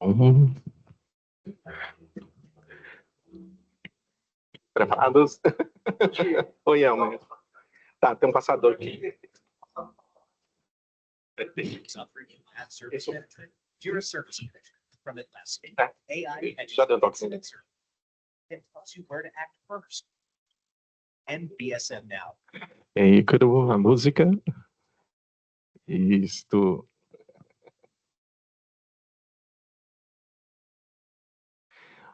Uhum. Preparados? Oi, Elmer. Tá, tem um passador aqui. Já deu toque. E aí, Ícaro, a música? Isto.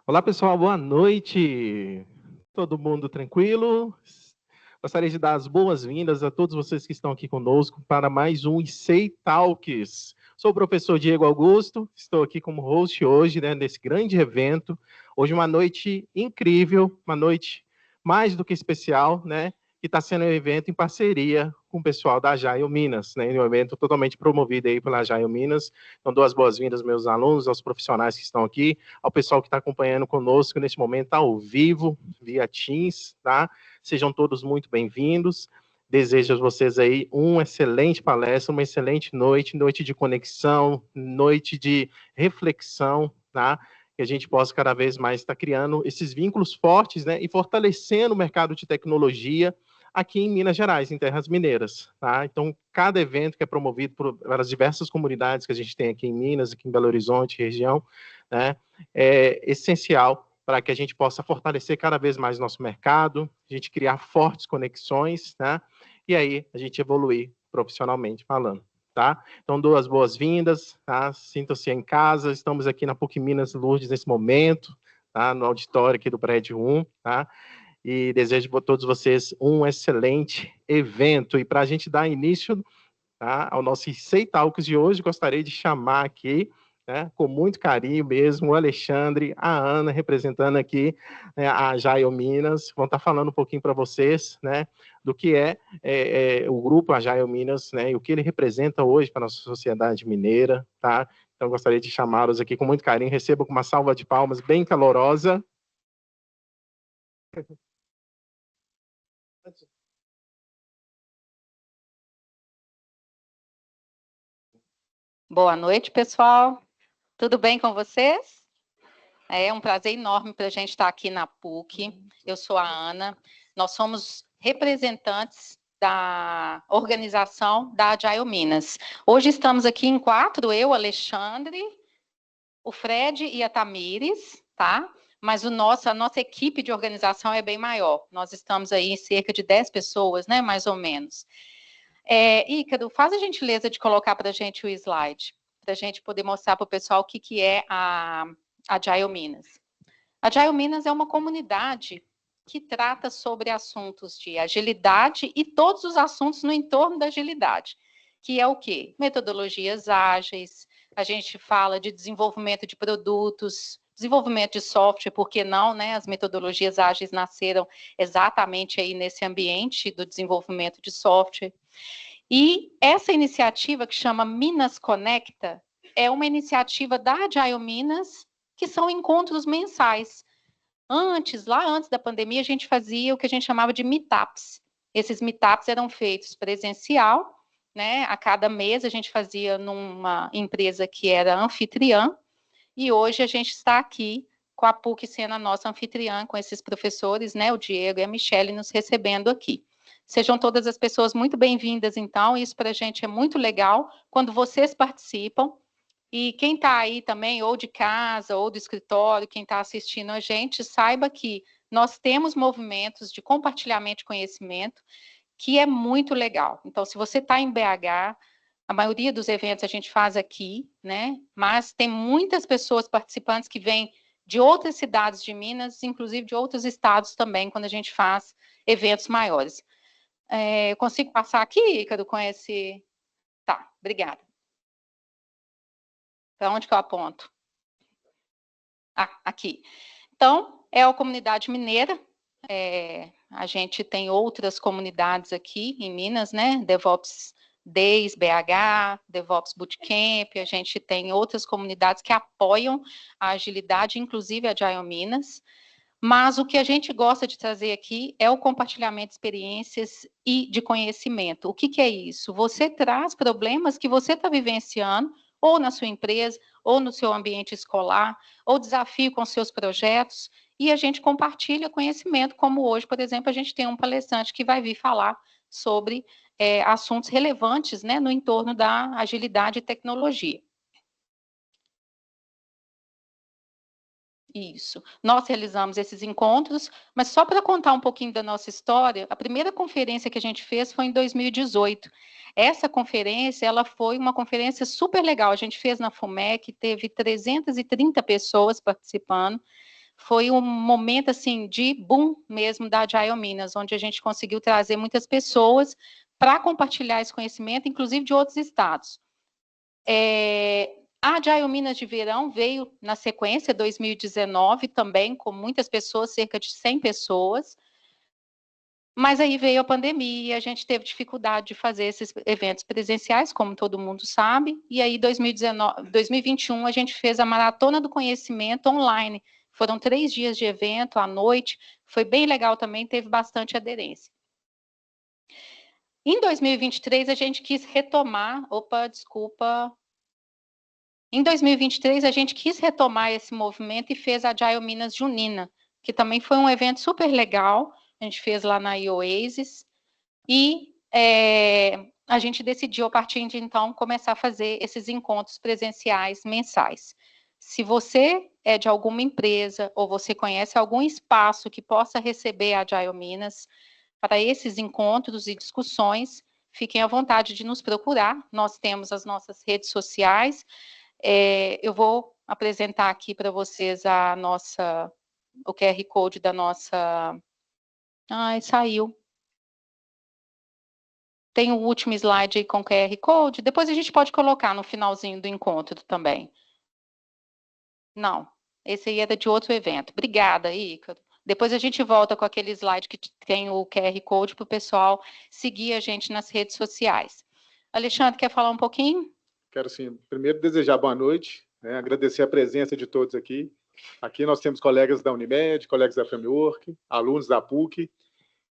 Olá, pessoal, boa noite. Todo mundo tranquilo? Gostaria de dar as boas-vindas a todos vocês que estão aqui conosco para mais um ICEI Talks. Sou o professor Diego Augusto, estou aqui como host hoje, né, nesse grande evento. Hoje uma noite incrível, uma noite mais do que especial, né, que está sendo um evento em parceria com o pessoal da Agile Minas, né, um evento totalmente promovido aí pela Agile Minas. Então, dou as boas-vindas aos meus alunos, aos profissionais que estão aqui, ao pessoal que está acompanhando conosco nesse momento ao vivo, via Teams, tá? Sejam todos muito bem-vindos. Desejo a vocês aí uma excelente palestra, uma excelente noite, noite de conexão, noite de reflexão, tá? Que a gente possa cada vez mais estar criando esses vínculos fortes, né? E fortalecendo o mercado de tecnologia aqui em Minas Gerais, em Terras Mineiras, tá? Então, cada evento que é promovido pelas diversas comunidades que a gente tem aqui em Minas, aqui em Belo Horizonte, região, né? É essencial para que a gente possa fortalecer cada vez mais nosso mercado, a gente criar fortes conexões, né? E aí a gente evoluir profissionalmente falando, tá? Então, dou as boas-vindas, tá? Sintam-se em casa, estamos aqui na PUC Minas Lourdes nesse momento, tá? No auditório aqui do prédio 1, tá? E desejo a todos vocês um excelente evento. E para a gente dar início, tá, ao nosso ICEI Talks de hoje, gostaria de chamar aqui, né, com muito carinho mesmo, o Alexandre, a Ana, representando aqui, né, a Agile Minas, vão estar falando um pouquinho para vocês, né, do que é o grupo Agile Minas, né, e o que ele representa hoje para a nossa sociedade mineira, tá? Então, gostaria de chamá-los aqui com muito carinho, receba com uma salva de palmas bem calorosa. Boa noite, pessoal. Tudo bem com vocês? É um prazer enorme para a gente estar aqui na PUC. Eu sou a Ana. Nós somos representantes da organização da Agile Minas. Hoje estamos aqui em 4, eu, Alexandre, o Fred e a Tamires, tá? Mas a nossa equipe de organização é bem maior. Nós estamos aí em cerca de 10 pessoas, né, mais ou menos. Ícaro, faz a gentileza de colocar para a gente o slide, para a gente poder mostrar para o pessoal o que é a Agile Minas. A Agile Minas é uma comunidade que trata sobre assuntos de agilidade e todos os assuntos no entorno da agilidade, que é o quê? Metodologias ágeis, a gente fala de desenvolvimento de produtos, desenvolvimento de software, por que não, né? As metodologias ágeis nasceram exatamente aí nesse ambiente do desenvolvimento de software. E essa iniciativa que chama Minas Conecta é uma iniciativa da Agile Minas, que são encontros mensais. Lá antes da pandemia, a gente fazia o que a gente chamava de meetups. Esses meetups eram feitos presencial, né? A cada mês a gente fazia numa empresa que era anfitriã, e hoje a gente está aqui com a PUC sendo a nossa anfitriã, com esses professores, né? O Diego e a Michele nos recebendo aqui. Sejam todas as pessoas muito bem-vindas, então, isso para a gente é muito legal, quando vocês participam, e quem está aí também, ou de casa, ou do escritório, quem está assistindo a gente, saiba que nós temos movimentos de compartilhamento de conhecimento, que é muito legal. Então, se você está em BH, a maioria dos eventos a gente faz aqui, né? Mas tem muitas pessoas participantes que vêm de outras cidades de Minas, inclusive de outros estados também, quando a gente faz eventos maiores. Eu consigo passar aqui, Ícaro, com esse... Tá, obrigada. Para onde que eu aponto? Aqui. Então, é a comunidade mineira. A gente tem outras comunidades aqui em Minas, né? DevOps Days, BH, DevOps Bootcamp, a gente tem outras comunidades que apoiam a agilidade, inclusive a Agile Minas. Mas o que a gente gosta de trazer aqui é o compartilhamento de experiências e de conhecimento. O que é isso? Você traz problemas que você está vivenciando ou na sua empresa, ou no seu ambiente escolar, ou desafio com seus projetos, e a gente compartilha conhecimento, como hoje, por exemplo, a gente tem um palestrante que vai vir falar sobre assuntos relevantes, né, no entorno da agilidade e tecnologia. Isso. Nós realizamos esses encontros, mas só para contar um pouquinho da nossa história, a primeira conferência que a gente fez foi em 2018. Essa conferência, ela foi uma conferência super legal. A gente fez na FUMEC, teve 330 pessoas participando. Foi um momento assim de boom mesmo da Agile Minas, onde a gente conseguiu trazer muitas pessoas para compartilhar esse conhecimento, inclusive de outros estados. A Agile Minas de Verão veio na sequência, 2019, também, com muitas pessoas, cerca de 100 pessoas. Mas aí veio a pandemia e a gente teve dificuldade de fazer esses eventos presenciais, como todo mundo sabe. E aí, 2021, a gente fez a Maratona do Conhecimento online. Foram 3 dias de evento, à noite. Foi bem legal também, teve bastante aderência. Em 2023, a gente quis retomar... Opa, desculpa... Em 2023, a gente quis retomar esse movimento e fez a Agile Minas Junina, que também foi um evento super legal. A gente fez lá na Oasis. E a gente decidiu, a partir de então, começar a fazer esses encontros presenciais mensais. Se você é de alguma empresa ou você conhece algum espaço que possa receber a Agile Minas para esses encontros e discussões, fiquem à vontade de nos procurar. Nós temos as nossas redes sociais. Eu vou apresentar aqui para vocês o QR Code da nossa... Ai, saiu. Tem o último slide aí com QR Code. Depois a gente pode colocar no finalzinho do encontro também. Não, esse aí era de outro evento. Obrigada, Ícaro. Depois a gente volta com aquele slide que tem o QR Code para o pessoal seguir a gente nas redes sociais. Alexandre, quer falar um pouquinho? Quero, sim, primeiro desejar boa noite, né, agradecer a presença de todos aqui. Aqui nós temos colegas da Unimed, colegas da Framework, alunos da PUC,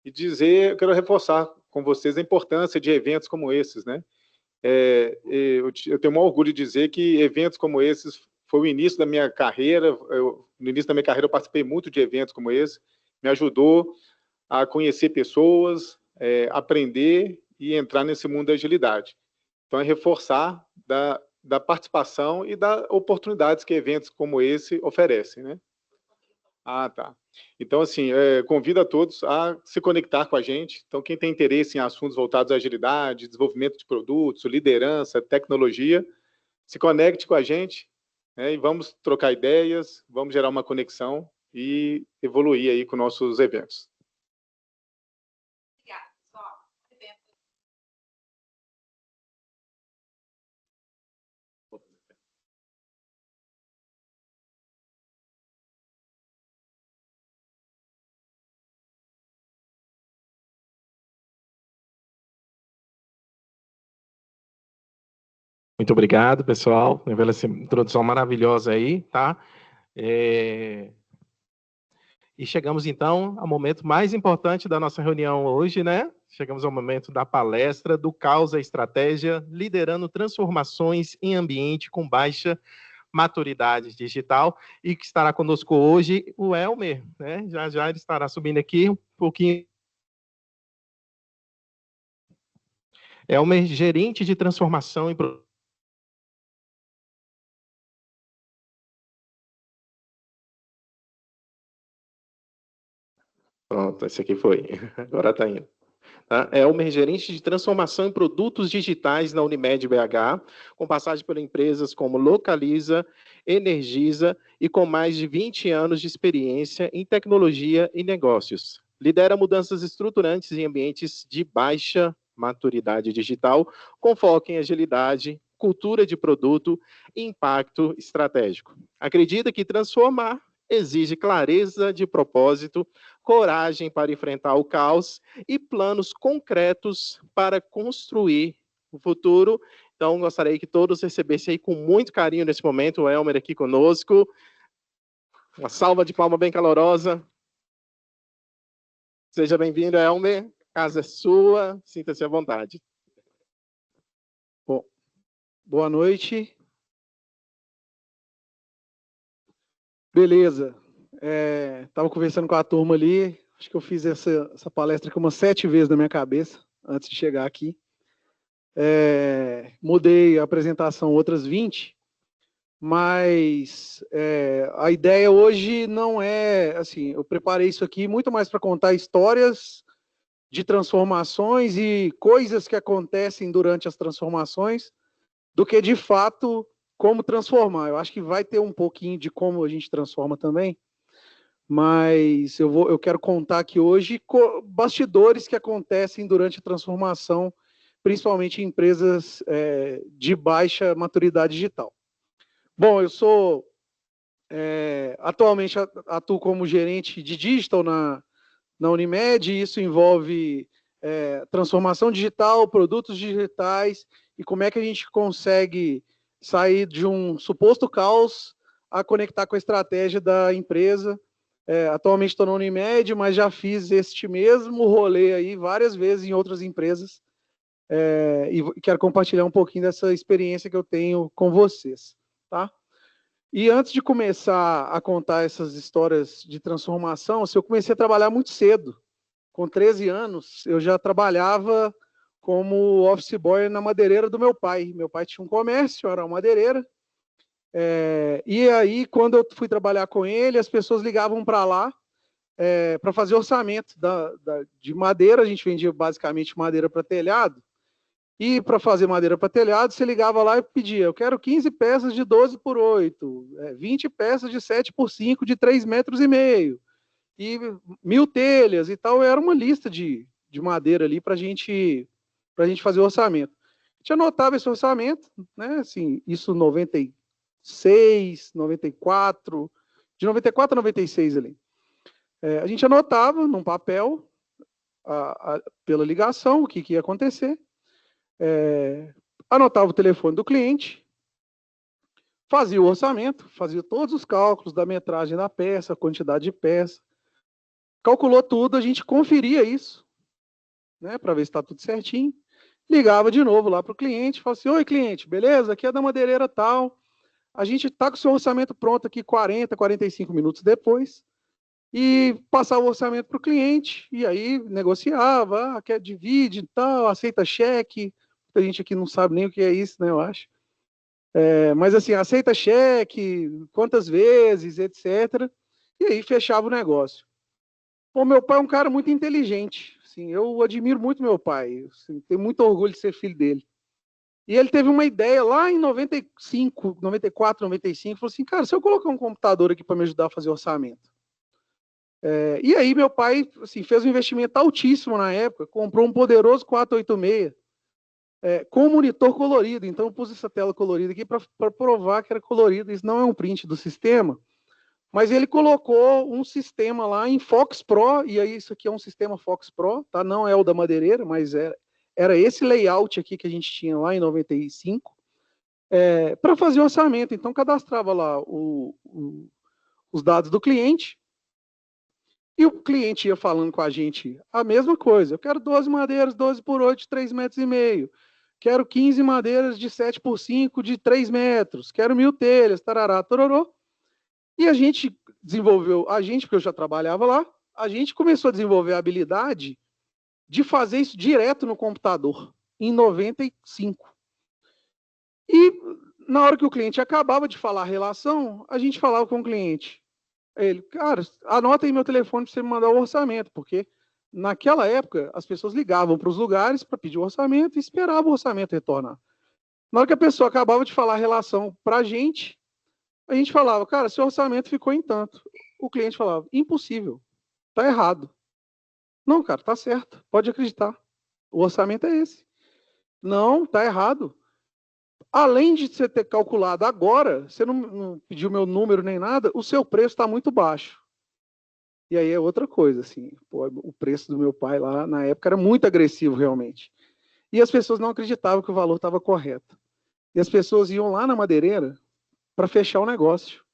e eu quero reforçar com vocês a importância de eventos como esses, né? Eu tenho o maior orgulho de dizer que eventos como esses foi o início da minha carreira. No início da minha carreira eu participei muito de eventos como esse, me ajudou a conhecer pessoas, aprender e entrar nesse mundo da agilidade. Então, é reforçar da participação e das oportunidades que eventos como esse oferecem, né? Ah, tá. Então, assim, convido a todos a se conectar com a gente. Então, quem tem interesse em assuntos voltados à agilidade, desenvolvimento de produtos, liderança, tecnologia, se conecte com a gente, né, e vamos trocar ideias, vamos gerar uma conexão e evoluir aí com nossos eventos. Obrigada, pessoal. Muito obrigado, pessoal, pela essa introdução maravilhosa aí, tá? E chegamos, então, ao momento mais importante da nossa reunião hoje, né? Chegamos ao momento da palestra do Caos à Estratégia, liderando transformações em ambiente com baixa maturidade digital, e que estará conosco hoje o Elmer, né? Já já ele estará subindo aqui um pouquinho. Elmer, gerente de transformação em... Pronto, esse aqui foi. Agora está indo. Tá? Elmer, gerente de transformação em produtos digitais na Unimed BH, com passagem por empresas como Localiza, Energisa e com mais de 20 anos de experiência em tecnologia e negócios. Lidera mudanças estruturantes em ambientes de baixa maturidade digital, com foco em agilidade, cultura de produto e impacto estratégico. Acredita que transformar exige clareza de propósito, coragem para enfrentar o caos e planos concretos para construir o futuro. Então, gostaria que todos recebessem aí com muito carinho nesse momento o Elmer aqui conosco. Uma salva de palmas bem calorosa. Seja bem-vindo, Elmer. A casa é sua, sinta-se à vontade. Bom, boa noite. Beleza. Estava conversando com a turma ali, acho que eu fiz essa palestra aqui umas 7 vezes na minha cabeça, antes de chegar aqui. Mudei a apresentação outras 20, mas a ideia hoje não é, assim, eu preparei isso aqui muito mais para contar histórias de transformações e coisas que acontecem durante as transformações, do que, de fato, como transformar. Eu acho que vai ter um pouquinho de como a gente transforma também, mas eu quero contar aqui hoje bastidores que acontecem durante a transformação, principalmente em empresas de baixa maturidade digital. Bom, eu sou, atualmente atuo como gerente de digital na Unimed, e isso envolve transformação digital, produtos digitais, e como é que a gente consegue sair de um suposto caos a conectar com a estratégia da empresa. Atualmente estou na Unimed, mas já fiz este mesmo rolê aí várias vezes em outras empresas, e quero compartilhar um pouquinho dessa experiência que eu tenho com vocês, tá? E antes de começar a contar essas histórias de transformação, eu comecei a trabalhar muito cedo. Com 13 anos, eu já trabalhava como office boy na madeireira do meu pai. Meu pai tinha um comércio, era uma madeireira. E aí, quando eu fui trabalhar com ele, as pessoas ligavam para lá para fazer orçamento de madeira. A gente vendia basicamente madeira para telhado. E para fazer madeira para telhado, você ligava lá e pedia: eu quero 15 peças de 12 por 8, 20 peças de 7 por 5 de 3,5 metros, e 1.000 telhas e tal. Era uma lista de madeira ali para a gente fazer o orçamento. A gente anotava esse orçamento, né? Assim, isso 96, 94, de 94 a 96 ali. A gente anotava num papel, pela ligação, o que ia acontecer. Anotava o telefone do cliente, fazia o orçamento, fazia todos os cálculos da metragem da peça, quantidade de peça, calculou tudo, a gente conferia isso, né, para ver se está tudo certinho, ligava de novo lá para o cliente, falava assim: oi, cliente, beleza? Aqui é da madeireira tal, a gente está com o seu orçamento pronto aqui 40, 45 minutos depois, e passava o orçamento para o cliente, e aí negociava, quer divide e tal, aceita cheque. A gente aqui não sabe nem o que é isso, né, eu acho. Mas assim, aceita cheque, quantas vezes, etc. E aí fechava o negócio. Bom, meu pai é um cara muito inteligente. Assim, eu admiro muito meu pai. Assim, tenho muito orgulho de ser filho dele. E ele teve uma ideia lá em 95, 94, 95, falou assim: cara, se eu colocar um computador aqui para me ajudar a fazer orçamento. E aí meu pai, assim, fez um investimento altíssimo na época, comprou um poderoso 486, com monitor colorido. Então eu pus essa tela colorida aqui para provar que era colorido. Isso não é um print do sistema, mas ele colocou um sistema lá em Fox Pro, e aí isso aqui é um sistema Fox Pro, tá? Não é o da madeireira, mas era esse layout aqui que a gente tinha lá em 95, para fazer o orçamento. Então cadastrava lá os dados do cliente, e o cliente ia falando com a gente a mesma coisa: eu quero 12 madeiras, 12 por 8, de 3,5 metros. Quero 15 madeiras de 7 por 5, de 3 metros. Quero 1.000 telhas, tarará, tororô. E a gente desenvolveu, porque eu já trabalhava lá, a gente começou a desenvolver a habilidade de fazer isso direto no computador, em 95. E na hora que o cliente acabava de falar a relação, a gente falava com o cliente. Ele: cara, anota aí meu telefone para você me mandar o orçamento, porque naquela época as pessoas ligavam para os lugares para pedir o orçamento e esperavam o orçamento retornar. Na hora que a pessoa acabava de falar a relação para a gente falava: cara, seu orçamento ficou em tanto. O cliente falava: impossível, tá errado. Não, cara, tá certo, pode acreditar, o orçamento é esse. Não, tá errado. Além de você ter calculado agora, você não pediu meu número nem nada, o seu preço está muito baixo. E aí é outra coisa, assim, o preço do meu pai lá na época era muito agressivo, realmente. E as pessoas não acreditavam que o valor estava correto. E as pessoas iam lá na madeireira para fechar o negócio,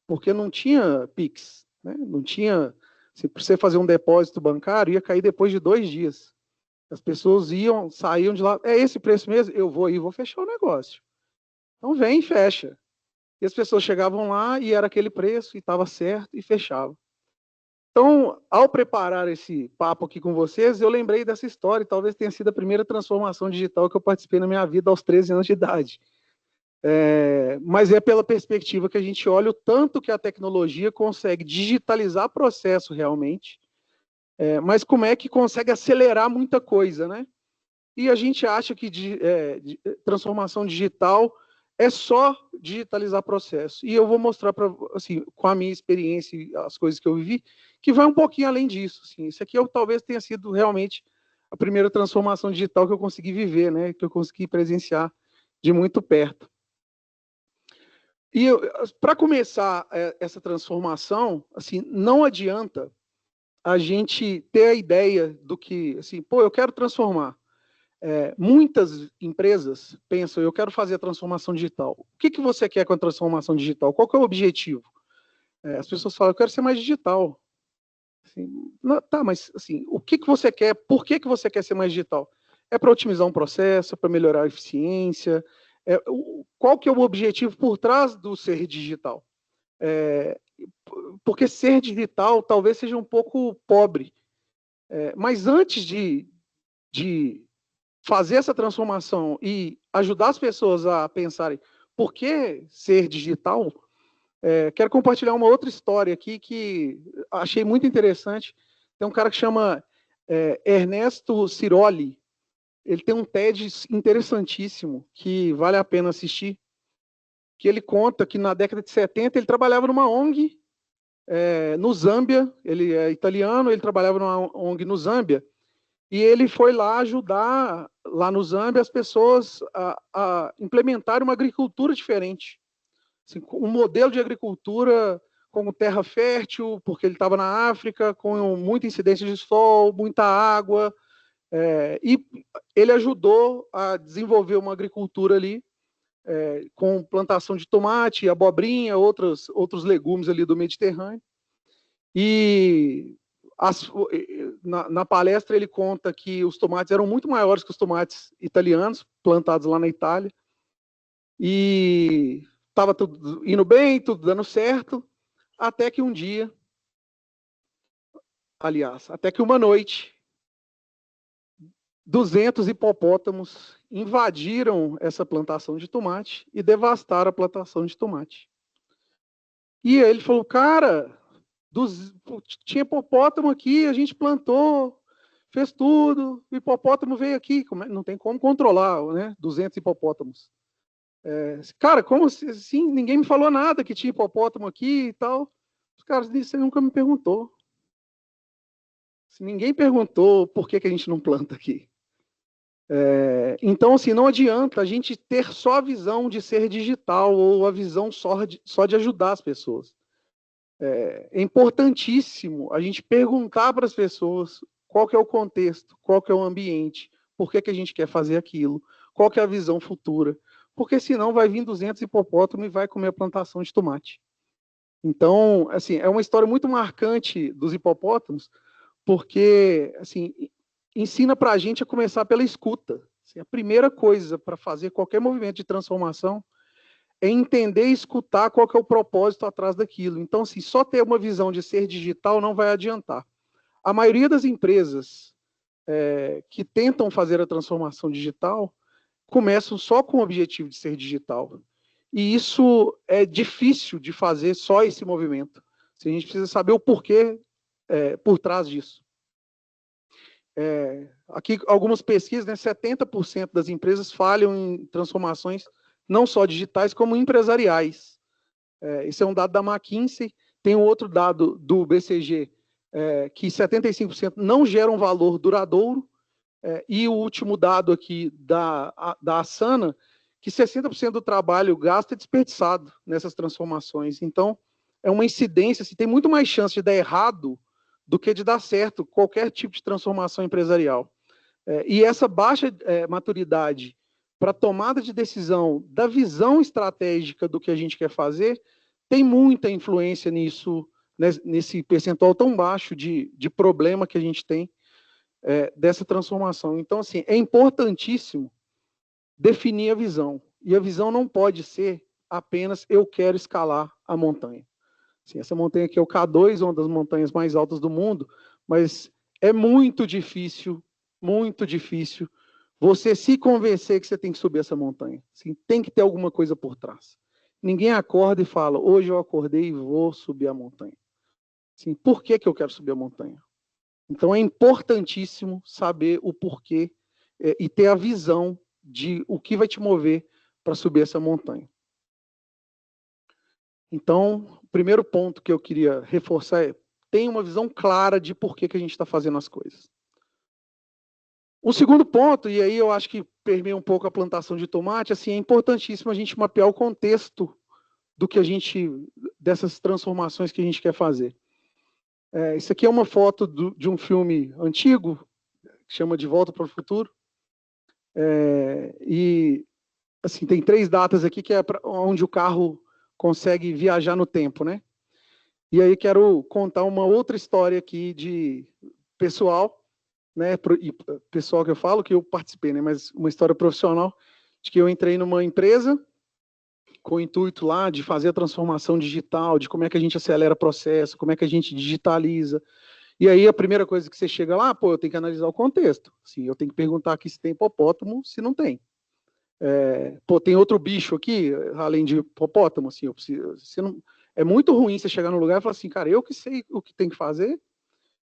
porque não tinha Pix, né? Não tinha. Se você fazer um depósito bancário, ia cair depois de 2 dias. As pessoas saíam de lá: é esse preço mesmo? Eu vou fechar o negócio. Então vem e fecha. E as pessoas chegavam lá e era aquele preço, e estava certo, e fechava. Então, ao preparar esse papo aqui com vocês, eu lembrei dessa história, e talvez tenha sido a primeira transformação digital que eu participei na minha vida aos 13 anos de idade. Mas é pela perspectiva que a gente olha o tanto que a tecnologia consegue digitalizar processo realmente, mas como é que consegue acelerar muita coisa, né? E a gente acha que transformação digital é só digitalizar processo. E eu vou mostrar, assim, com a minha experiência e as coisas que eu vivi, que vai um pouquinho além disso. Assim. Isso aqui talvez tenha sido realmente a primeira transformação digital que eu consegui viver, né? Que eu consegui presenciar de muito perto. E para começar essa transformação, assim, não adianta a gente ter a ideia do que, assim, pô, eu quero transformar. Muitas empresas pensam, eu quero fazer a transformação digital. O que você quer com a transformação digital? Qual que é o objetivo? As pessoas falam, eu quero ser mais digital. Assim, não, tá, mas assim, o que você quer? Por que você quer ser mais digital? É para otimizar um processo, é para melhorar a eficiência? Qual que é o objetivo por trás do ser digital? Porque ser digital talvez seja um pouco pobre. Mas antes de fazer essa transformação e ajudar as pessoas a pensarem por que ser digital, quero compartilhar uma outra história aqui que achei muito interessante. Tem um cara que chama Ernesto Ciroli. Ele tem um TED interessantíssimo que vale a pena assistir, que ele conta que na década de 70 ele trabalhava numa ONG no Zâmbia. Ele é italiano, ele trabalhava numa ONG no Zâmbia, e ele foi lá ajudar, lá no Zâmbia, as pessoas a implementar uma agricultura diferente. Assim, um modelo de agricultura com terra fértil, porque ele estava na África, com muita incidência de sol, muita água, e ele ajudou a desenvolver uma agricultura ali, com plantação de tomate, abobrinha, outros legumes ali do Mediterrâneo. E na palestra ele conta que os tomates eram muito maiores que os tomates italianos, plantados lá na Itália, e estava tudo indo bem, tudo dando certo, até que um dia, até que uma noite, 200 hipopótamos invadiram essa plantação de tomate e devastaram a plantação de tomate. E aí ele falou, cara, tinha hipopótamo aqui, a gente plantou, fez tudo, o hipopótamo veio aqui, não tem como controlar, né? 200 hipopótamos. Cara, como assim? Ninguém me falou nada que tinha hipopótamo aqui e tal. Os caras disseram, você nunca me perguntou. Ninguém perguntou por que a gente não planta aqui. Então, assim, não adianta a gente ter só a visão de ser digital ou a visão só de ajudar as pessoas. É importantíssimo a gente perguntar para as pessoas qual que é o contexto, qual que é o ambiente, por que a gente quer fazer aquilo, qual que é a visão futura, porque senão vai vir 200 hipopótamos e vai comer a plantação de tomate. Então, assim, é uma história muito marcante dos hipopótamos, porque, assim, ensina para a gente a começar pela escuta. Assim, a primeira coisa para fazer qualquer movimento de transformação é entender e escutar qual que é o propósito atrás daquilo. Então, assim, só ter uma visão de ser digital não vai adiantar. A maioria das empresas que tentam fazer a transformação digital começam só com o objetivo de ser digital. E isso é difícil de fazer só esse movimento. A gente precisa saber o porquê por trás disso. Aqui, algumas pesquisas, né, 70% das empresas falham em transformações não só digitais, como empresariais. Esse é um dado da McKinsey. Tem um outro dado do BCG, que 75% não geram valor duradouro, e o último dado aqui da Asana, que 60% do trabalho gasto é desperdiçado nessas transformações. Então, é uma incidência, assim, tem muito mais chance de dar errado do que de dar certo qualquer tipo de transformação empresarial. E essa baixa maturidade para tomada de decisão da visão estratégica do que a gente quer fazer, tem muita influência nisso, nesse percentual tão baixo de problema que a gente tem dessa transformação. Então, assim, é importantíssimo definir a visão. E a visão não pode ser apenas eu quero escalar a montanha. Assim, essa montanha aqui é o K2, uma das montanhas mais altas do mundo, mas é muito difícil você se convencer que você tem que subir essa montanha. Assim, tem que ter alguma coisa por trás. Ninguém acorda e fala, hoje eu acordei e vou subir a montanha. Assim, por que eu quero subir a montanha? Então é importantíssimo saber o porquê e ter a visão de o que vai te mover para subir essa montanha. Então, o primeiro ponto que eu queria reforçar é tenha uma visão clara de por que a gente está fazendo as coisas. O segundo ponto, e aí eu acho que permeia um pouco a plantação de tomate, assim, é importantíssimo a gente mapear o contexto do que dessas transformações que a gente quer fazer. Isso aqui é uma foto de um filme antigo, que chama De Volta para o Futuro. E assim, tem 3 datas aqui que é onde o carro consegue viajar no tempo, né? E aí quero contar uma outra história aqui de pessoal, né? E pessoal que eu falo que eu participei, né? Mas uma história profissional de que eu entrei numa empresa com o intuito lá de fazer a transformação digital, de como é que a gente acelera processo, como é que a gente digitaliza. E aí a primeira coisa que você chega lá, pô, eu tenho que analisar o contexto. Assim, eu tenho que perguntar aqui se tem hipopótamo, se não tem. Pô, tem outro bicho aqui, além de hipopótamo, assim, é muito ruim você chegar no lugar e falar assim, cara, eu que sei o que tem que fazer,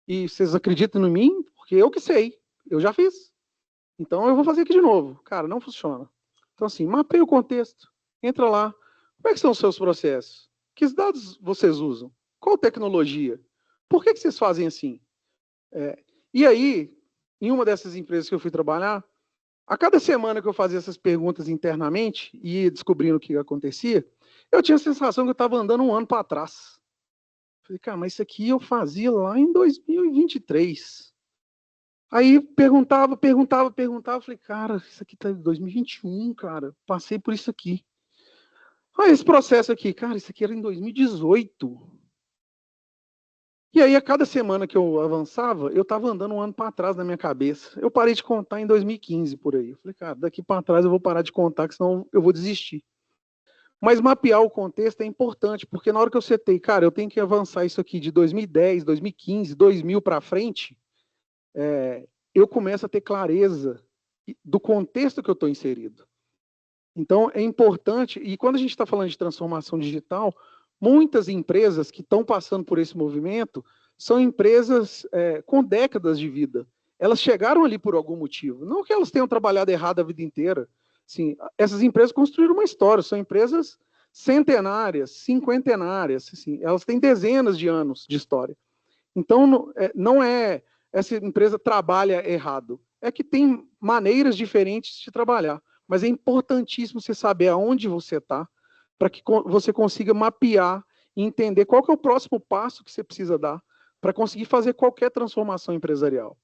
e vocês acreditam em mim, porque eu que sei, eu já fiz. Então eu vou fazer aqui de novo. Cara, não funciona. Então assim, mapeia o contexto, entra lá, como é que são os seus processos? Que dados vocês usam? Qual tecnologia? Por que vocês fazem assim? E aí, em uma dessas empresas que eu fui trabalhar, a cada semana que eu fazia essas perguntas internamente e ia descobrindo o que acontecia, eu tinha a sensação que eu estava andando um ano para trás. Falei, cara, mas isso aqui eu fazia lá em 2023. Aí perguntava, falei, cara, isso aqui está em 2021, cara, passei por isso aqui. Ah, esse processo aqui, cara, isso aqui era em 2018. E aí, a cada semana que eu avançava, eu estava andando um ano para trás na minha cabeça. Eu parei de contar em 2015, por aí. Eu falei, cara, daqui para trás eu vou parar de contar, que senão eu vou desistir. Mas mapear o contexto é importante, porque na hora que eu setei, cara, eu tenho que avançar isso aqui de 2010, 2015, 2000 para frente, eu começo a ter clareza do contexto que eu estou inserido. Então, é importante, e quando a gente está falando de transformação digital, muitas empresas que estão passando por esse movimento são empresas com décadas de vida. Elas chegaram ali por algum motivo. Não que elas tenham trabalhado errado a vida inteira. Assim, essas empresas construíram uma história, são empresas centenárias, cinquentenárias. Assim, elas têm dezenas de anos de história. Então, não é essa empresa trabalha errado. É que tem maneiras diferentes de trabalhar. Mas é importantíssimo você saber aonde você está, para que você consiga mapear e entender qual que é o próximo passo que você precisa dar para conseguir fazer qualquer transformação empresarial.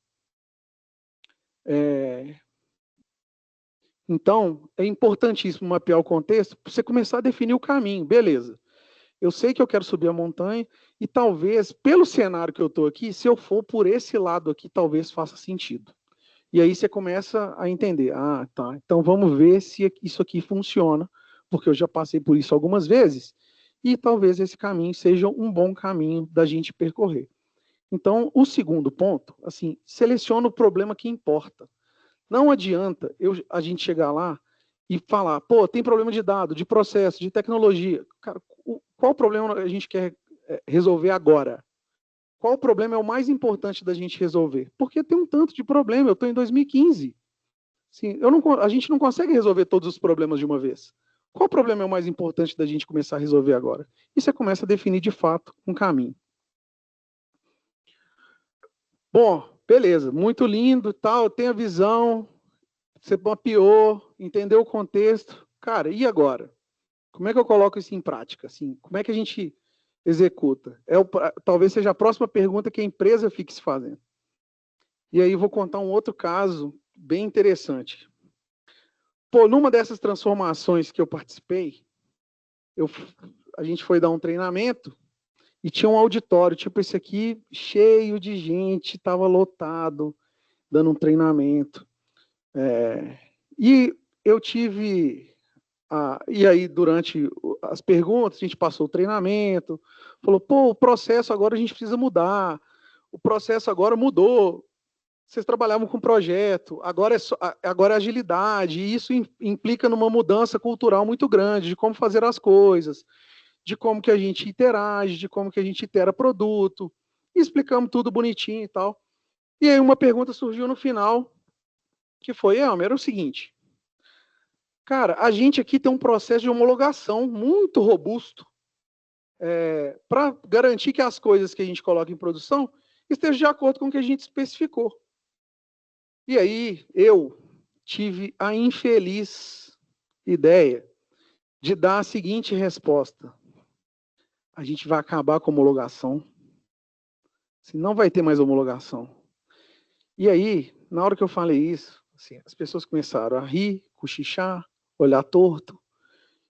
Então, é importantíssimo mapear o contexto para você começar a definir o caminho. Beleza, eu sei que eu quero subir a montanha e talvez, pelo cenário que eu estou aqui, se eu for por esse lado aqui, talvez faça sentido. E aí você começa a entender, tá, então vamos ver se isso aqui funciona, porque eu já passei por isso algumas vezes, e talvez esse caminho seja um bom caminho da gente percorrer. Então, o segundo ponto, assim, seleciona o problema que importa. Não adianta a gente chegar lá e falar, pô, tem problema de dado, de processo, de tecnologia. Cara, qual problema a gente quer resolver agora? Qual o problema é o mais importante da gente resolver? Porque tem um tanto de problema, eu estou em 2015. Assim, a gente não consegue resolver todos os problemas de uma vez. Qual problema é o mais importante da gente começar a resolver agora? E você começa a definir, de fato, um caminho. Bom, beleza, muito lindo, tal, tem a visão, você mapeou, entendeu o contexto. Cara, e agora? Como é que eu coloco isso em prática? Assim, como é que a gente executa? Talvez seja a próxima pergunta que a empresa fique se fazendo. E aí vou contar um outro caso bem interessante. Pô, numa dessas transformações que eu participei, a gente foi dar um treinamento e tinha um auditório, tipo esse aqui, cheio de gente, estava lotado, dando um treinamento. E eu tive E aí, durante as perguntas, a gente passou o treinamento, falou, pô, o processo agora a gente precisa mudar, o processo agora mudou, vocês trabalhavam com projeto, agora é agilidade, e isso implica numa mudança cultural muito grande, de como fazer as coisas, de como que a gente interage, de como que a gente itera produto, e explicamos tudo bonitinho e tal. E aí uma pergunta surgiu no final, que foi, Elmer, era o seguinte, cara, a gente aqui tem um processo de homologação muito robusto para garantir que as coisas que a gente coloca em produção estejam de acordo com o que a gente especificou. E aí eu tive a infeliz ideia de dar a seguinte resposta. A gente vai acabar com a homologação. Não vai ter mais homologação. E aí, na hora que eu falei isso, assim, as pessoas começaram a rir, cochichar, olhar torto,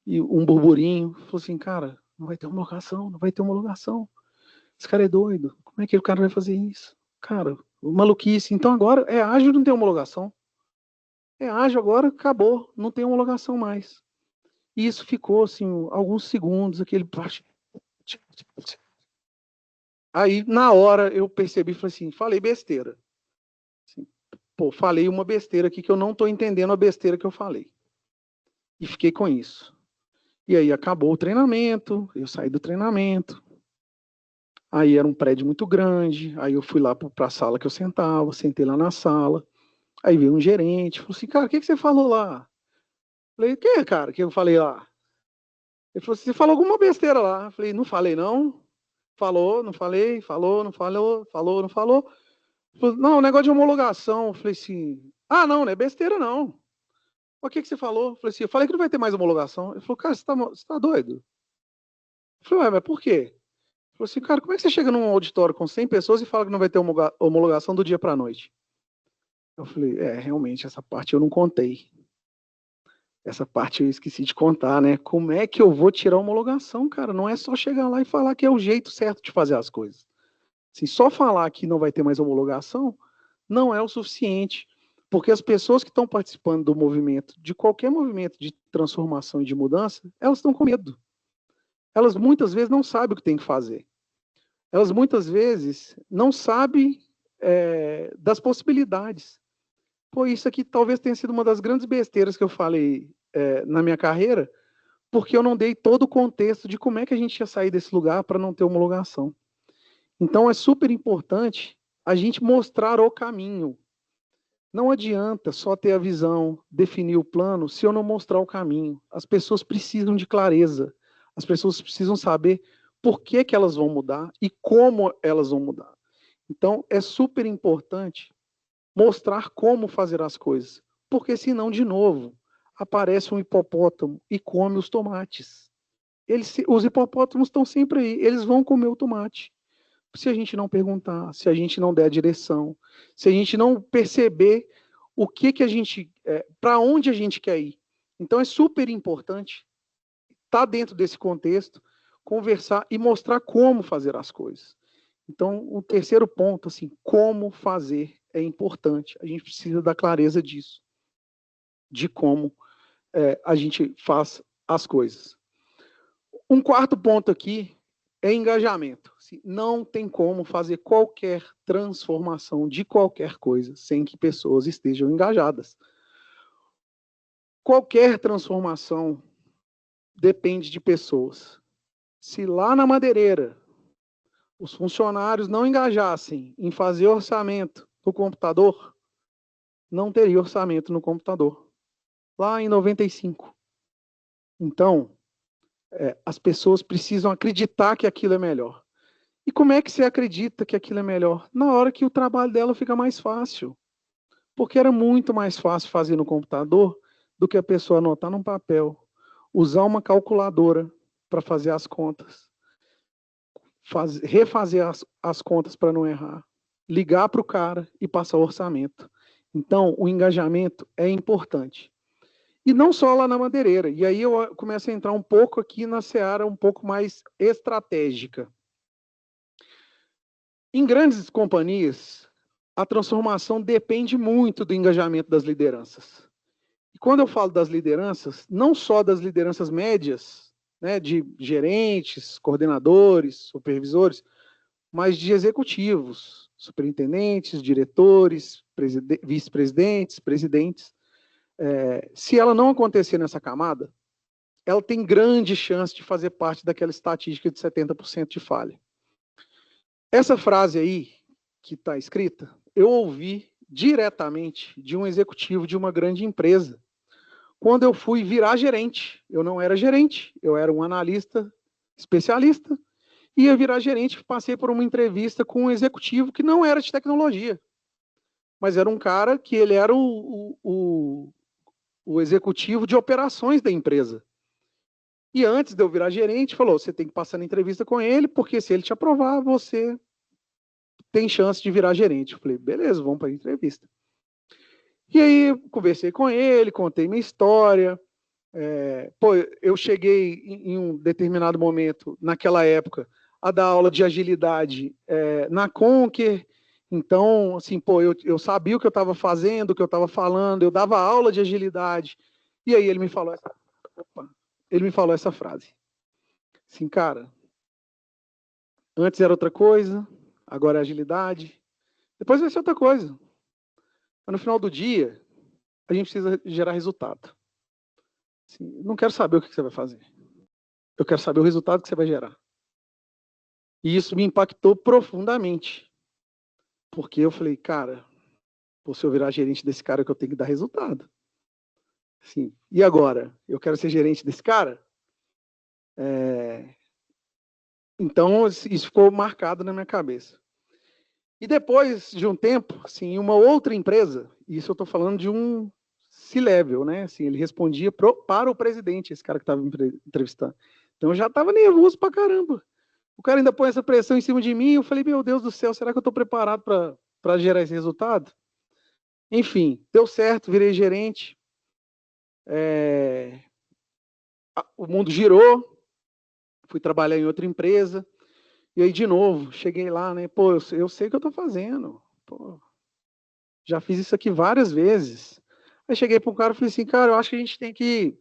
e um burburinho. Falou assim, cara, não vai ter homologação, não vai ter homologação. Esse cara é doido. Como é que o cara vai fazer isso? Cara, maluquice. Então agora é ágil, não tem homologação. É ágil agora, acabou, não tem homologação mais. E isso ficou, assim, alguns segundos, aquele... Aí, na hora, eu percebi, falei assim, falei besteira. Assim, pô, falei uma besteira aqui que eu não estou entendendo a besteira que eu falei. E fiquei com isso. E aí acabou o treinamento, eu saí do treinamento. Aí era um prédio muito grande, aí eu fui lá para a sala que eu sentava, sentei lá na sala. Aí veio um gerente, falou assim, cara, o que você falou lá? Falei, o que, cara, que eu falei lá? Ele falou assim, você falou alguma besteira lá. Eu falei, não falei não. Falou, não falei, falou, não falou, falou, não falou. Falou, não, negócio de homologação. Eu falei assim, ah, não é besteira não. O que você falou? Eu falei assim, eu falei que não vai ter mais homologação. Ele falou, cara, você tá doido? Eu falei, ué, mas por quê? Ele falou assim, cara, como é que você chega num auditório com 100 pessoas e fala que não vai ter homologação do dia para a noite? Eu falei, realmente, essa parte eu não contei. Essa parte eu esqueci de contar, né? Como é que eu vou tirar a homologação, cara? Não é só chegar lá e falar que é o jeito certo de fazer as coisas. Se só falar que não vai ter mais homologação, não é o suficiente. Porque as pessoas que estão participando do movimento, de qualquer movimento de transformação e de mudança, elas estão com medo. Elas muitas vezes não sabem o que tem que fazer. Elas muitas vezes não sabem das possibilidades. Pô, isso aqui talvez tenha sido uma das grandes besteiras que eu falei na minha carreira, porque eu não dei todo o contexto de como é que a gente ia sair desse lugar para não ter homologação. Então, é super importante a gente mostrar o caminho. Não adianta só ter a visão, definir o plano, se eu não mostrar o caminho. As pessoas precisam de clareza. As pessoas precisam saber por que elas vão mudar e como elas vão mudar. Então, é super importante mostrar como fazer as coisas. Porque senão, de novo, aparece um hipopótamo e come os tomates. Os hipopótamos estão sempre aí, eles vão comer o tomate. Se a gente não perguntar, se a gente não der a direção, se a gente não perceber o que a gente, para onde a gente quer ir. Então é super importante estar dentro desse contexto, conversar e mostrar como fazer as coisas. Então, o terceiro ponto, assim, como fazer é importante. A gente precisa da clareza disso, de como a gente faz as coisas. Um quarto ponto aqui é engajamento. Não tem como fazer qualquer transformação de qualquer coisa sem que pessoas estejam engajadas. Qualquer transformação depende de pessoas. Se lá na madeireira os funcionários não engajassem em fazer orçamento no computador, não teria orçamento no computador. Lá em 95. Então, as pessoas precisam acreditar que aquilo é melhor. E como é que você acredita que aquilo é melhor? Na hora que o trabalho dela fica mais fácil. Porque era muito mais fácil fazer no computador do que a pessoa anotar num papel, usar uma calculadora para fazer as contas, refazer as contas para não errar, ligar para o cara e passar o orçamento. Então, o engajamento é importante. E não só lá na madeireira. E aí eu começo a entrar um pouco aqui na seara um pouco mais estratégica. Em grandes companhias, a transformação depende muito do engajamento das lideranças. quando eu falo das lideranças, não só das lideranças médias, né, de gerentes, coordenadores, supervisores, mas de executivos, superintendentes, diretores, vice-presidentes, presidentes. Se ela não acontecer nessa camada, ela tem grande chance de fazer parte daquela estatística de 70% de falha. Essa frase aí, que está escrita, eu ouvi diretamente de um executivo de uma grande empresa, quando eu fui virar gerente. Eu não era gerente, eu era um analista especialista, ia virar gerente, passei por uma entrevista com um executivo que não era de tecnologia, mas era um cara que ele era o executivo de operações da empresa. E antes de eu virar gerente, falou, você tem que passar na entrevista com ele, porque se ele te aprovar, você tem chance de virar gerente. Eu falei, beleza, vamos para a entrevista. E aí, conversei com ele, contei minha história. Eu cheguei em um determinado momento, naquela época, a dar aula de agilidade na Conquer. Então, assim, eu sabia o que eu estava fazendo, o que eu estava falando, eu dava aula de agilidade. E aí ele me falou essa frase. Assim, cara, antes era outra coisa, agora é agilidade, depois vai ser outra coisa. Mas no final do dia, a gente precisa gerar resultado. Assim, não quero saber o que você vai fazer. Eu quero saber o resultado que você vai gerar. E isso me impactou profundamente. Porque eu falei, cara, se eu virar gerente desse cara, que eu tenho que dar resultado. Assim, e agora? Eu quero ser gerente desse cara? Então, isso ficou marcado na minha cabeça. E depois de um tempo, assim, uma outra empresa, isso eu estou falando de um C-level, né? Assim, ele respondia para o presidente, esse cara que estava me entrevistando. Então, eu já estava nervoso pra caramba. O cara ainda põe essa pressão em cima de mim, eu falei, meu Deus do céu, será que eu estou preparado para gerar esse resultado? Enfim, deu certo, virei gerente. O mundo girou, fui trabalhar em outra empresa, e aí, de novo, cheguei lá, né? Eu sei o que eu estou fazendo. Já fiz isso aqui várias vezes. Aí cheguei para um cara e falei assim, cara, eu acho que a gente tem que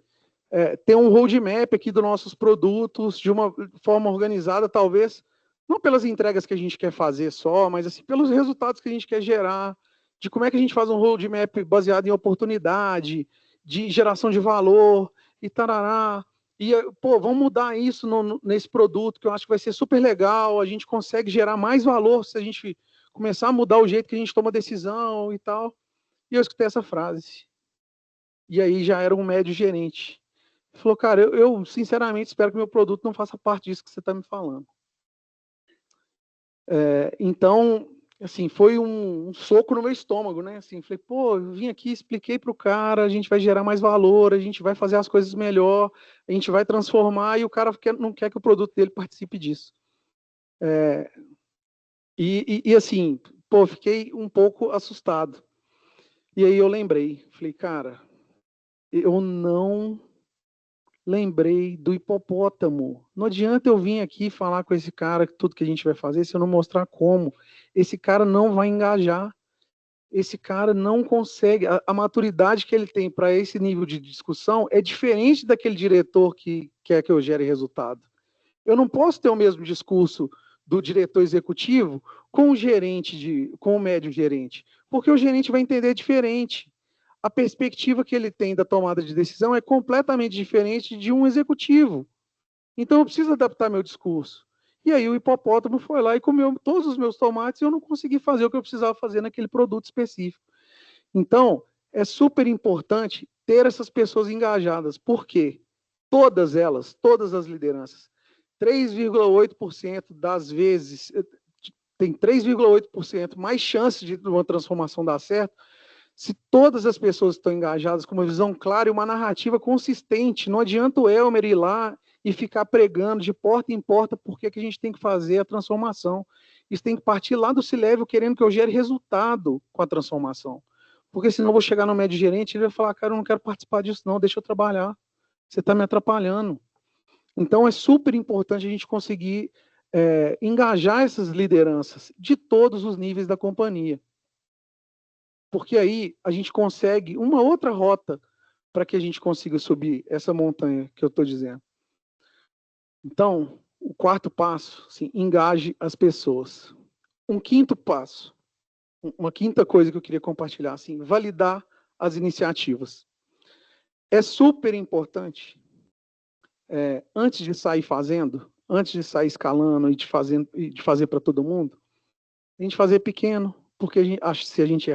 ter um roadmap aqui dos nossos produtos de uma forma organizada, talvez, não pelas entregas que a gente quer fazer só, mas assim, pelos resultados que a gente quer gerar, de como é que a gente faz um roadmap baseado em oportunidade, de geração de valor, e tarará. E, vamos mudar isso nesse produto, que eu acho que vai ser super legal, a gente consegue gerar mais valor se a gente começar a mudar o jeito que a gente toma decisão e tal. E eu escutei essa frase. E aí já era um médio gerente. Ele falou, cara, eu sinceramente espero que meu produto não faça parte disso que você está me falando. Então, assim, foi um soco no meu estômago, né? Assim, falei, eu vim aqui, expliquei para o cara, a gente vai gerar mais valor, a gente vai fazer as coisas melhor, a gente vai transformar, e o cara não quer que o produto dele participe disso. E assim, fiquei um pouco assustado. E aí eu lembrei, falei, cara, eu não lembrei do hipopótamo. Não adianta eu vir aqui falar com esse cara que tudo que a gente vai fazer se eu não mostrar como. Esse cara não vai engajar. Esse cara não consegue. A maturidade que ele tem para esse nível de discussão é diferente daquele diretor que quer que eu gere resultado. Eu não posso ter o mesmo discurso do diretor executivo com com o médio gerente, porque o gerente vai entender diferente. A perspectiva que ele tem da tomada de decisão é completamente diferente de um executivo. Então, eu preciso adaptar meu discurso. E aí o hipopótamo foi lá e comeu todos os meus tomates e eu não consegui fazer o que eu precisava fazer naquele produto específico. Então, é super importante ter essas pessoas engajadas. Por quê? Todas as lideranças, 3,8% das vezes, tem 3,8% mais chance de uma transformação dar certo se todas as pessoas estão engajadas com uma visão clara e uma narrativa consistente. Não adianta o Elmer ir lá e ficar pregando de porta em porta por que a gente tem que fazer a transformação. Isso tem que partir lá do C-level querendo que eu gere resultado com a transformação. Porque senão eu vou chegar no médio gerente e ele vai falar, cara, eu não quero participar disso não, deixa eu trabalhar. Você está me atrapalhando. Então é super importante a gente conseguir engajar essas lideranças de todos os níveis da companhia. Porque aí a gente consegue uma outra rota para que a gente consiga subir essa montanha que eu estou dizendo? Então, o quarto passo, assim, engaje as pessoas. Um quinto passo, uma quinta coisa que eu queria compartilhar, assim, validar as iniciativas. É super importante, antes de sair fazendo, antes de sair escalando e de fazer para todo mundo, a gente fazer pequeno, porque se a gente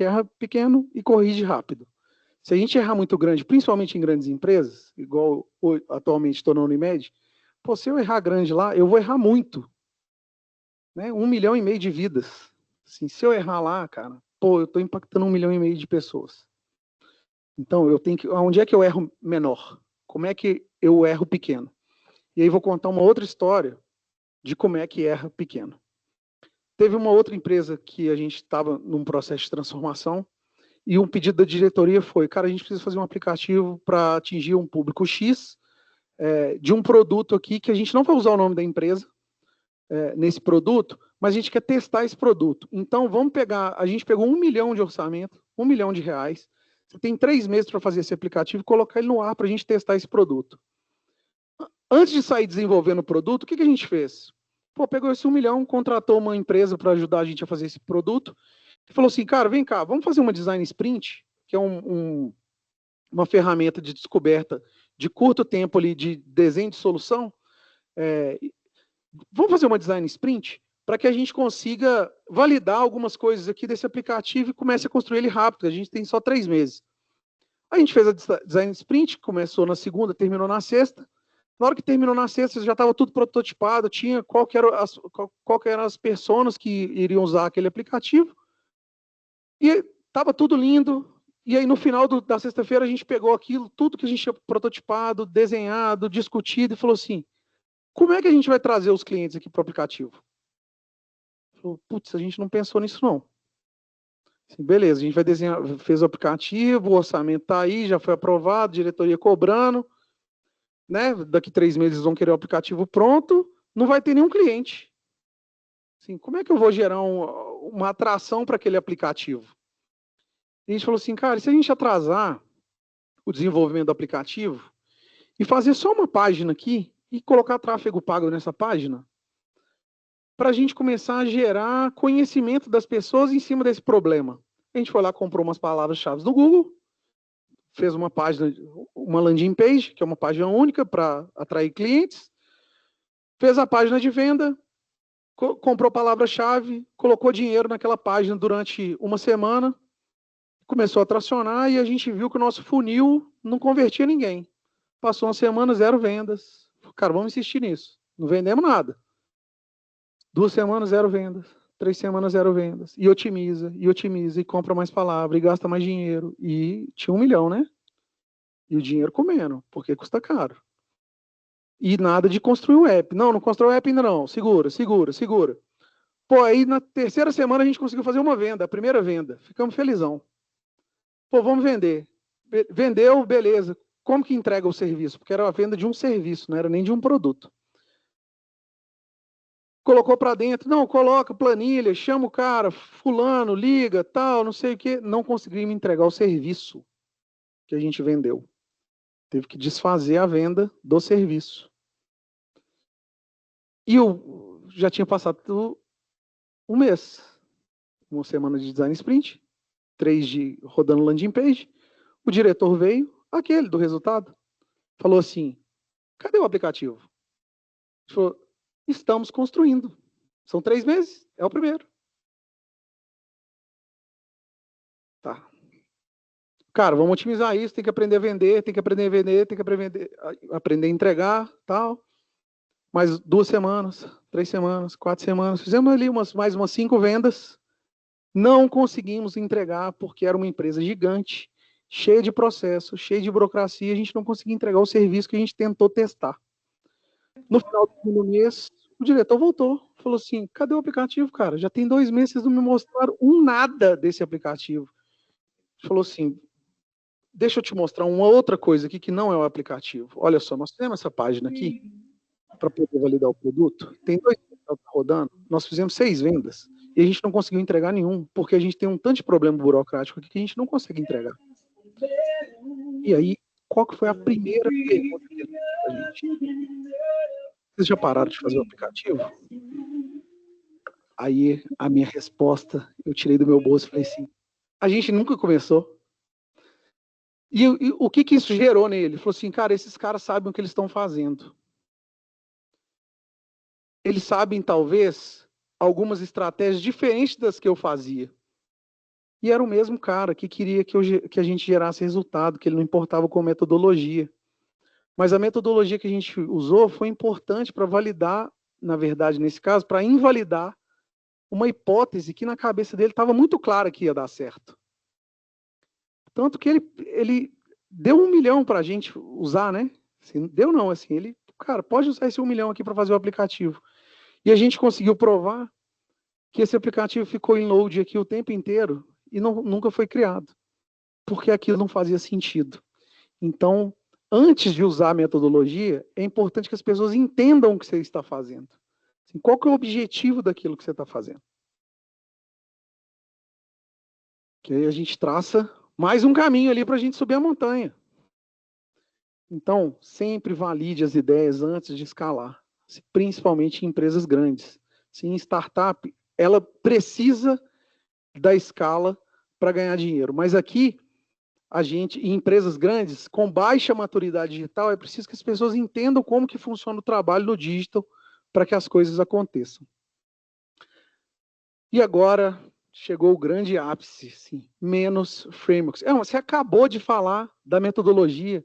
erra pequeno e corrige rápido. Se a gente errar muito grande, principalmente em grandes empresas, igual atualmente estou na Unimed, pô, se eu errar grande lá, eu vou errar muito. Né? 1,5 milhão de vidas. Assim, se eu errar lá, cara, pô, eu estou impactando 1,5 milhão de pessoas. Então, eu tenho que... Onde é que eu erro menor? Como é que eu erro pequeno? E aí vou contar uma outra história de como é que erra pequeno. Teve uma outra empresa que a gente estava num processo de transformação e um pedido da diretoria foi, cara, a gente precisa fazer um aplicativo para atingir um público X de um produto aqui que a gente não vai usar o nome da empresa nesse produto, mas a gente quer testar esse produto. Então, vamos pegar, a gente pegou 1 milhão de orçamento, R$1 milhão. Você tem 3 meses para fazer esse aplicativo e colocar ele no ar para a gente testar esse produto. Antes de sair desenvolvendo o produto, o que a gente fez? Pô, pegou esse 1 milhão, contratou uma empresa para ajudar a gente a fazer esse produto, e falou assim, cara, vem cá, vamos fazer uma design sprint, que é uma ferramenta de descoberta de curto tempo ali, de desenho de solução. Vamos fazer uma design sprint para que a gente consiga validar algumas coisas aqui desse aplicativo e comece a construir ele rápido. A gente tem só 3 meses. A gente fez a design sprint, começou na segunda, terminou na sexta. Na hora que terminou na sexta, já estava tudo prototipado, tinha qual que eram as personas que iriam usar aquele aplicativo. E estava tudo lindo. E aí, no final da sexta-feira, a gente pegou aquilo, tudo que a gente tinha prototipado, desenhado, discutido, e falou assim, como é que a gente vai trazer os clientes aqui para o aplicativo? Falou, putz, a gente não pensou nisso, não. Assim, beleza, a gente vai desenhar, fez o aplicativo, o orçamento está aí, já foi aprovado, diretoria cobrando, né? Daqui 3 meses eles vão querer o aplicativo pronto, não vai ter nenhum cliente. Assim, como é que eu vou gerar uma atração para aquele aplicativo? E a gente falou assim, cara, se a gente atrasar o desenvolvimento do aplicativo e fazer só uma página aqui e colocar tráfego pago nessa página, para a gente começar a gerar conhecimento das pessoas em cima desse problema. A gente foi lá, comprou umas palavras-chave do Google, fez uma página, uma landing page, que é uma página única para atrair clientes, fez a página de venda, comprou palavra-chave, colocou dinheiro naquela página durante uma semana, começou a tracionar e a gente viu que o nosso funil não convertia ninguém. Passou uma semana, 0 vendas. Cara, vamos insistir nisso. Não vendemos nada. 2 semanas, 0 vendas. 3 semanas, 0 vendas. E otimiza, e compra mais palavra, e gasta mais dinheiro. E tinha 1 milhão, né? E o dinheiro comendo, porque custa caro. E nada de construir um app. Não, não constrói o app ainda não. Segura. Pô, aí na terceira semana a gente conseguiu fazer uma venda, a primeira venda. Ficamos felizão. Pô, vamos vender. Vendeu, beleza. Como que entrega o serviço? Porque era a venda de um serviço, não era nem de um produto. Colocou para dentro, não, coloca planilha, chama o cara, fulano, liga, tal, não sei o quê. Não conseguimos entregar o serviço que a gente vendeu. Teve que desfazer a venda do serviço. E eu já tinha passado 1 mês. 1 semana de design sprint, 3 de rodando landing page. O diretor veio, aquele do resultado, falou assim, cadê o aplicativo? Ele falou, estamos construindo. São 3 meses, é o primeiro. Tá. Cara, vamos otimizar isso, tem que aprender a vender, tem que aprender a entregar, tal. Mais 2 semanas, 3 semanas, 4 semanas. Fizemos ali mais umas 5 vendas. Não conseguimos entregar porque era uma empresa gigante, cheia de processos, cheia de burocracia. A gente não conseguia entregar o serviço que a gente tentou testar. No final do mês, o diretor voltou. Falou assim, cadê o aplicativo, cara? Já tem 2 meses, vocês não me mostraram nada desse aplicativo. Falou assim, deixa eu te mostrar uma outra coisa aqui que não é o aplicativo. Olha só, nós temos essa página aqui para poder validar o produto. Tem 2 meses rodando. Nós fizemos 6 vendas e a gente não conseguiu entregar nenhum, porque a gente tem um tanto de problema burocrático aqui que a gente não consegue entregar. E aí, qual que foi a primeira pergunta que ele fez pra gente? Vocês já pararam de fazer o aplicativo? Aí, a minha resposta, eu tirei do meu bolso e falei assim, a gente nunca começou. E o que isso gerou nele? Ele falou assim, cara, esses caras sabem o que eles estão fazendo. Eles sabem, talvez, algumas estratégias diferentes das que eu fazia. E era o mesmo cara que queria que a gente gerasse resultado, que ele não importava com a metodologia. Mas a metodologia que a gente usou foi importante para validar, na verdade, nesse caso, para invalidar uma hipótese que na cabeça dele estava muito clara que ia dar certo. Tanto que ele deu 1 milhão para a gente usar, né? Assim, deu não, assim, ele, cara, pode usar esse 1 milhão aqui para fazer o aplicativo. E a gente conseguiu provar que esse aplicativo ficou em load aqui o tempo inteiro e nunca foi criado, porque aquilo não fazia sentido. Então, antes de usar a metodologia, é importante que as pessoas entendam o que você está fazendo. Assim, qual que é o objetivo daquilo que você está fazendo? Que aí a gente traça mais um caminho ali para a gente subir a montanha. Então, sempre valide as ideias antes de escalar, principalmente em empresas grandes. Sim, startup, ela precisa da escala para ganhar dinheiro. Mas aqui, em empresas grandes, com baixa maturidade digital, é preciso que as pessoas entendam como que funciona o trabalho no digital para que as coisas aconteçam. E agora chegou o grande ápice, sim, menos frameworks. Você acabou de falar da metodologia.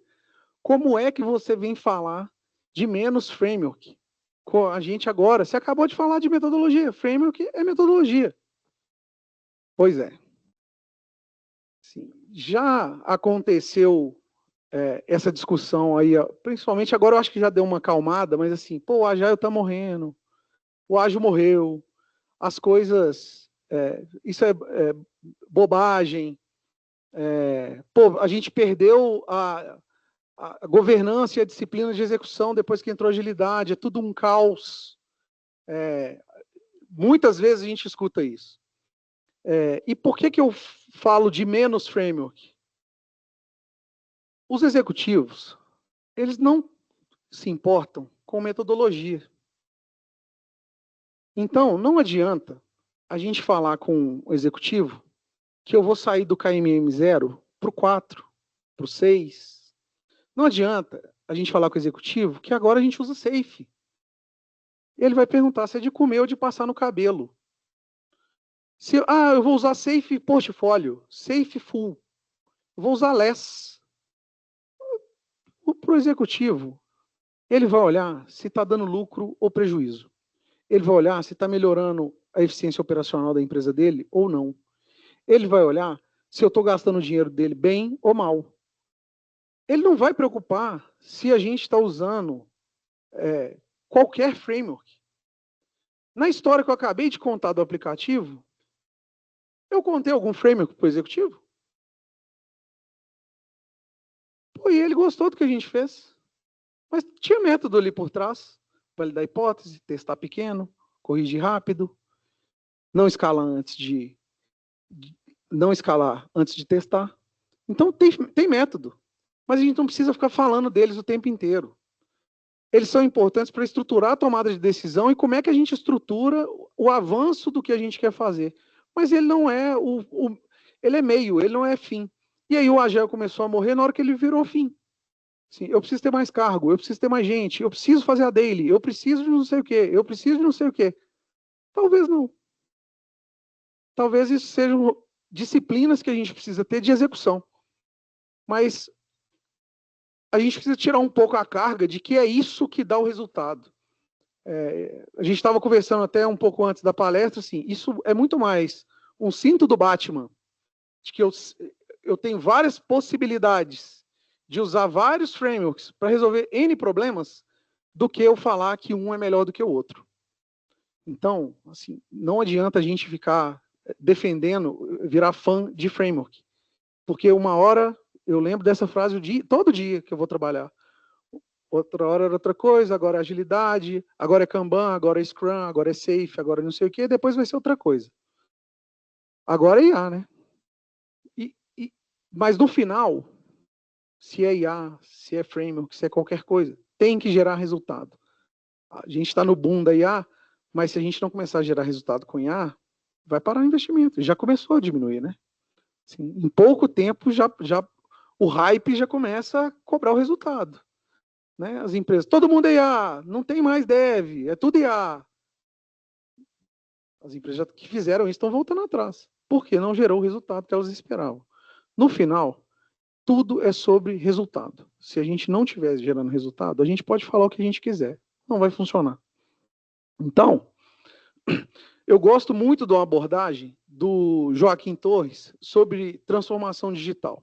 Como é que você vem falar de menos framework? Com a gente agora, você acabou de falar de metodologia. Framework é metodologia. Pois é. Sim, já aconteceu essa discussão aí, principalmente agora eu acho que já deu uma acalmada, mas assim, pô, o Agile está morrendo, o Ágil morreu, as coisas, isso é bobagem, pô, a gente perdeu a governança e a disciplina de execução depois que entrou a agilidade, é tudo um caos. Muitas vezes a gente escuta isso. E por que eu falo de menos framework? Os executivos, eles não se importam com metodologia. Então, não adianta a gente falar com o executivo que eu vou sair do KMM 0 para o 4, para o 6. Não adianta a gente falar com o executivo que agora a gente usa Safe. Ele vai perguntar se é de comer ou de passar no cabelo. Eu vou usar Safe Portfólio, Safe Full. Eu vou usar Less. Para o executivo, ele vai olhar se está dando lucro ou prejuízo. Ele vai olhar se está melhorando a eficiência operacional da empresa dele ou não. Ele vai olhar se eu estou gastando o dinheiro dele bem ou mal. Ele não vai preocupar se a gente está usando qualquer framework. Na história que eu acabei de contar do aplicativo, eu contei algum framework para o executivo? Pô, e ele gostou do que a gente fez. Mas tinha método ali por trás. Validar a hipótese, testar pequeno, corrigir rápido, não escalar antes de testar. Então tem método. Mas a gente não precisa ficar falando deles o tempo inteiro. Eles são importantes para estruturar a tomada de decisão e como é que a gente estrutura o avanço do que a gente quer fazer. Mas ele não é ele é meio, ele não é fim. E aí o Agile começou a morrer na hora que ele virou fim. Sim, eu preciso ter mais cargo, eu preciso ter mais gente, eu preciso fazer a daily, eu preciso de não sei o quê, eu preciso de não sei o quê. Talvez não. Talvez isso sejam disciplinas que a gente precisa ter de execução. Mas a gente precisa tirar um pouco a carga de que é isso que dá o resultado. A gente estava conversando até um pouco antes da palestra, assim, isso é muito mais um cinto do Batman, de que eu tenho várias possibilidades de usar vários frameworks para resolver N problemas, do que eu falar que um é melhor do que o outro. Então, assim, não adianta a gente ficar defendendo, virar fã de framework. Porque uma hora, eu lembro dessa frase todo dia que eu vou trabalhar. Outra hora era outra coisa, agora é agilidade, agora é Kanban, agora é Scrum, agora é Safe, agora é não sei o quê, depois vai ser outra coisa. Agora é IA, né? Mas no final, se é IA, se é framework, se é qualquer coisa, tem que gerar resultado. A gente está no boom da IA, mas se a gente não começar a gerar resultado com IA, vai parar o investimento. Já começou a diminuir, né? Assim, em pouco tempo, o hype já começa a cobrar o resultado. Né? As empresas, todo mundo é IA, não tem mais dev, é tudo IA. As empresas que fizeram isso estão voltando atrás, porque não gerou o resultado que elas esperavam. No final, tudo é sobre resultado. Se a gente não estiver gerando resultado, a gente pode falar o que a gente quiser. Não vai funcionar. Então, eu gosto muito de uma abordagem do Joaquim Torres sobre transformação digital.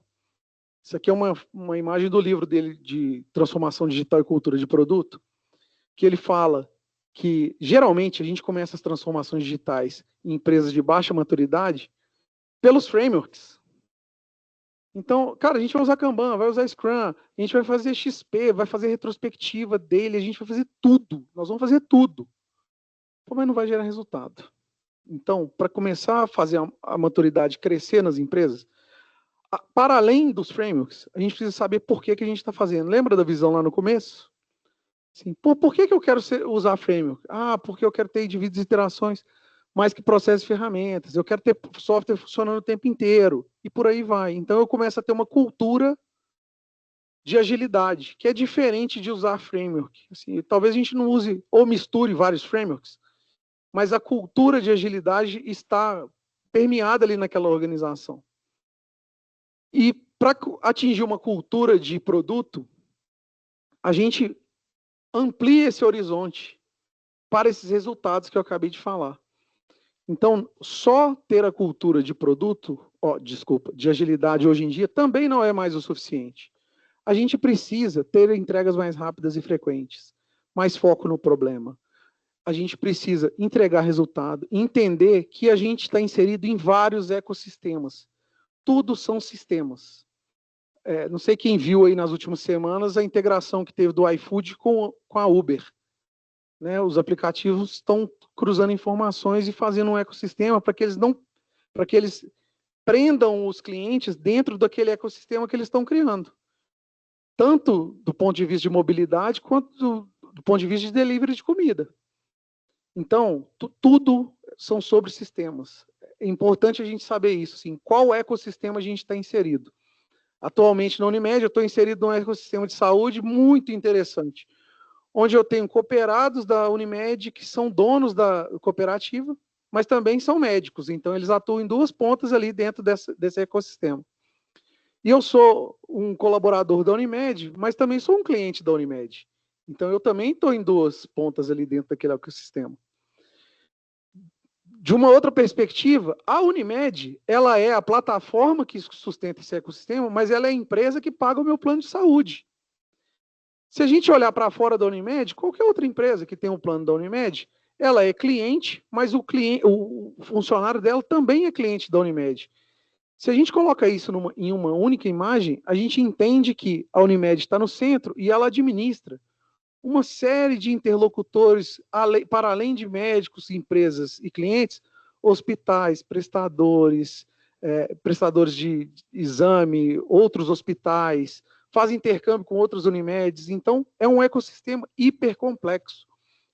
Isso aqui é uma imagem do livro dele de transformação digital e cultura de produto, que ele fala que, geralmente, a gente começa as transformações digitais em empresas de baixa maturidade pelos frameworks. Então, cara, a gente vai usar Kanban, vai usar Scrum, a gente vai fazer XP, vai fazer retrospectiva dele, a gente vai fazer tudo. Nós vamos fazer tudo. Mas não vai gerar resultado. Então, para começar a fazer a maturidade crescer nas empresas, para além dos frameworks, a gente precisa saber por que a gente está fazendo. Lembra da visão lá no começo? Assim, por que eu quero usar framework? Porque eu quero ter indivíduos e interações mais que processos e ferramentas. Eu quero ter software funcionando o tempo inteiro. E por aí vai. Então, eu começo a ter uma cultura de agilidade, que é diferente de usar framework. Assim, talvez a gente não use ou misture vários frameworks, mas a cultura de agilidade está permeada ali naquela organização. E para atingir uma cultura de produto, a gente amplia esse horizonte para esses resultados que eu acabei de falar. Então, só ter a cultura de produto, de agilidade hoje em dia, também não é mais o suficiente. A gente precisa ter entregas mais rápidas e frequentes, mais foco no problema. A gente precisa entregar resultado, entender que a gente está inserido em vários ecossistemas. Tudo são sistemas. Não sei quem viu aí nas últimas semanas a integração que teve do iFood com a Uber. Né? Os aplicativos estão cruzando informações e fazendo um ecossistema para que eles prendam os clientes dentro daquele ecossistema que eles estão criando. Tanto do ponto de vista de mobilidade, quanto do ponto de vista de delivery de comida. Então, tudo são sobre sistemas. É importante a gente saber isso, assim, qual ecossistema a gente está inserido. Atualmente, na Unimed, eu estou inserido num ecossistema de saúde muito interessante, onde eu tenho cooperados da Unimed que são donos da cooperativa, mas também são médicos, então eles atuam em duas pontas ali dentro desse ecossistema. E eu sou um colaborador da Unimed, mas também sou um cliente da Unimed. Então, eu também estou em duas pontas ali dentro daquele ecossistema. De uma outra perspectiva, a Unimed, ela é a plataforma que sustenta esse ecossistema, mas ela é a empresa que paga o meu plano de saúde. Se a gente olhar para fora da Unimed, qualquer outra empresa que tem um plano da Unimed, ela é cliente, mas o funcionário dela também é cliente da Unimed. Se a gente coloca isso em uma única imagem, a gente entende que a Unimed está no centro e ela administra uma série de interlocutores, para além de médicos, empresas e clientes, hospitais, prestadores de exame, outros hospitais, faz intercâmbio com outras Unimedes. Então, é um ecossistema hiper complexo.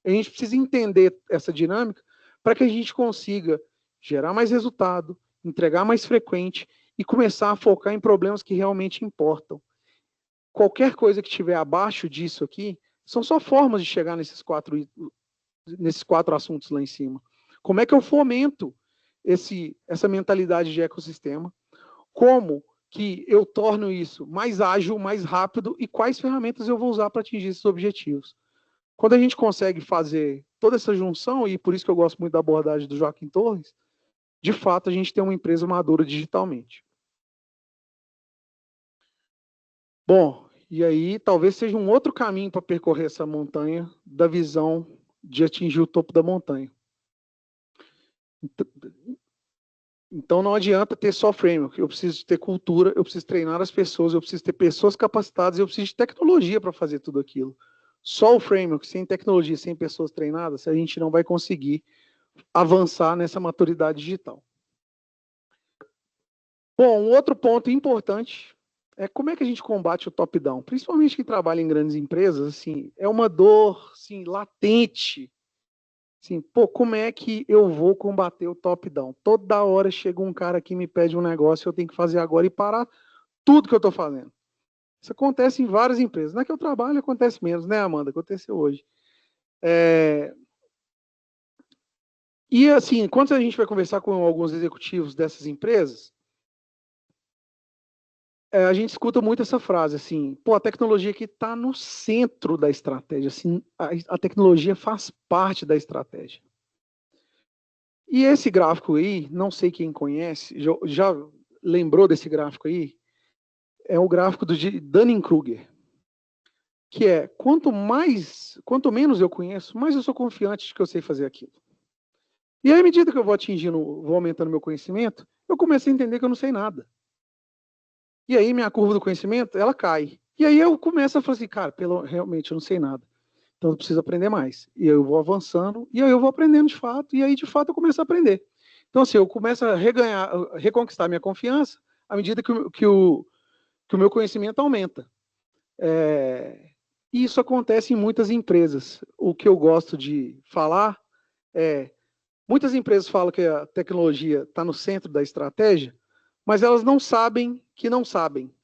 A gente precisa entender essa dinâmica para que a gente consiga gerar mais resultado, entregar mais frequente e começar a focar em problemas que realmente importam. Qualquer coisa que estiver abaixo disso aqui, são só formas de chegar nesses quatro assuntos lá em cima. Como é que eu fomento essa mentalidade de ecossistema? Como que eu torno isso mais ágil, mais rápido e quais ferramentas eu vou usar para atingir esses objetivos? Quando a gente consegue fazer toda essa junção, e por isso que eu gosto muito da abordagem do Joaquim Torres, de fato, a gente tem uma empresa madura digitalmente. Bom, e aí talvez seja um outro caminho para percorrer essa montanha da visão de atingir o topo da montanha. Então não adianta ter só framework, eu preciso ter cultura, eu preciso treinar as pessoas, eu preciso ter pessoas capacitadas, eu preciso de tecnologia para fazer tudo aquilo. Só o framework, sem tecnologia, sem pessoas treinadas, a gente não vai conseguir avançar nessa maturidade digital. Bom, um outro ponto importante como é que a gente combate o top-down? Principalmente quem trabalha em grandes empresas, assim, é uma dor assim, latente. Assim, pô, como é que eu vou combater o top-down? Toda hora chega um cara que me pede um negócio, eu tenho que fazer agora e parar tudo que eu estou fazendo. Isso acontece em várias empresas. Na que eu trabalho acontece menos, né, Amanda? Aconteceu hoje. E assim, quando a gente vai conversar com alguns executivos dessas empresas, a gente escuta muito essa frase, assim, pô, a tecnologia aqui está no centro da estratégia, assim, a tecnologia faz parte da estratégia. E esse gráfico aí, não sei quem conhece, já lembrou desse gráfico aí? É o gráfico do Dunning-Kruger, que é, quanto menos eu conheço, mais eu sou confiante de que eu sei fazer aquilo. E aí, à medida que eu vou aumentando meu conhecimento, eu começo a entender que eu não sei nada. E aí minha curva do conhecimento, ela cai. E aí eu começo a falar assim, cara, realmente eu não sei nada. Então eu preciso aprender mais. E aí eu vou avançando, e aí eu vou aprendendo de fato, e aí de fato eu começo a aprender. Então assim, eu começo a reconquistar minha confiança à medida que o meu conhecimento aumenta. E isso acontece em muitas empresas. O que eu gosto de falar é, muitas empresas falam que a tecnologia está no centro da estratégia, mas elas não sabem que não sabem.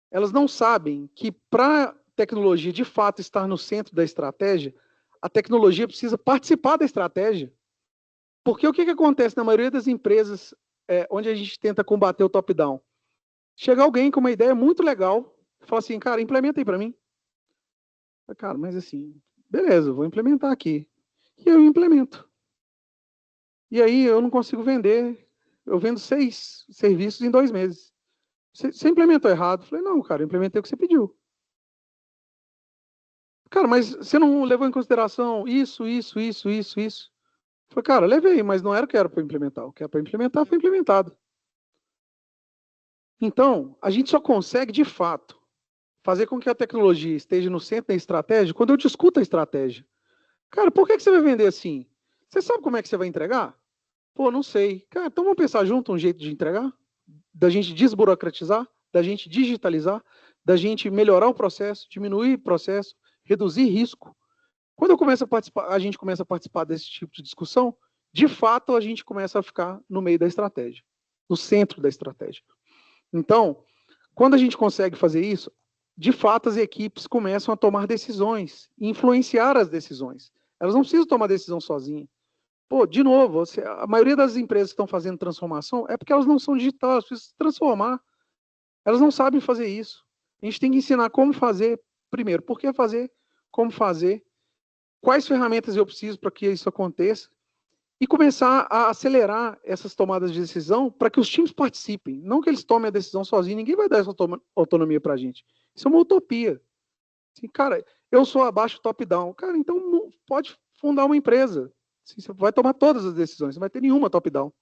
Elas não sabem que para a tecnologia de fato estar no centro da estratégia, a tecnologia precisa participar da estratégia. Porque o que acontece na maioria das empresas onde a gente tenta combater o top-down? Chega alguém com uma ideia muito legal, fala assim, cara, implementa aí para mim. Cara, mas assim, beleza, vou implementar aqui. E eu implemento. E aí eu não consigo vender. Eu vendo 6 serviços em 2 meses. Você implementou errado. Eu falei, não, cara, eu implementei o que você pediu. Cara, mas você não levou em consideração isso. Eu falei, cara, levei, mas não era o que era para implementar. O que era para implementar foi implementado. Então, a gente só consegue, de fato, fazer com que a tecnologia esteja no centro da estratégia quando eu discuto a estratégia. Cara, por que você vai vender assim? Você sabe como é que você vai entregar? Pô, não sei. Cara, então vamos pensar junto um jeito de entregar? Da gente desburocratizar, da gente digitalizar, da gente melhorar o processo, diminuir o processo, reduzir risco. Quando eu começo a participar, a gente começa a participar desse tipo de discussão, de fato a gente começa a ficar no meio da estratégia, no centro da estratégia. Então, quando a gente consegue fazer isso, de fato as equipes começam a tomar decisões, influenciar as decisões. Elas não precisam tomar decisão sozinhas. Pô, de novo, a maioria das empresas que estão fazendo transformação é porque elas não são digitais, elas precisam se transformar. Elas não sabem fazer isso. A gente tem que ensinar como fazer, primeiro, por que fazer, como fazer, quais ferramentas eu preciso para que isso aconteça, e começar a acelerar essas tomadas de decisão para que os times participem. Não que eles tomem a decisão sozinhos, ninguém vai dar essa autonomia para a gente. Isso é uma utopia. Assim, cara, eu sou abaixo top-down. Cara, então pode fundar uma empresa. Assim, você vai tomar todas as decisões, não vai ter nenhuma top-down.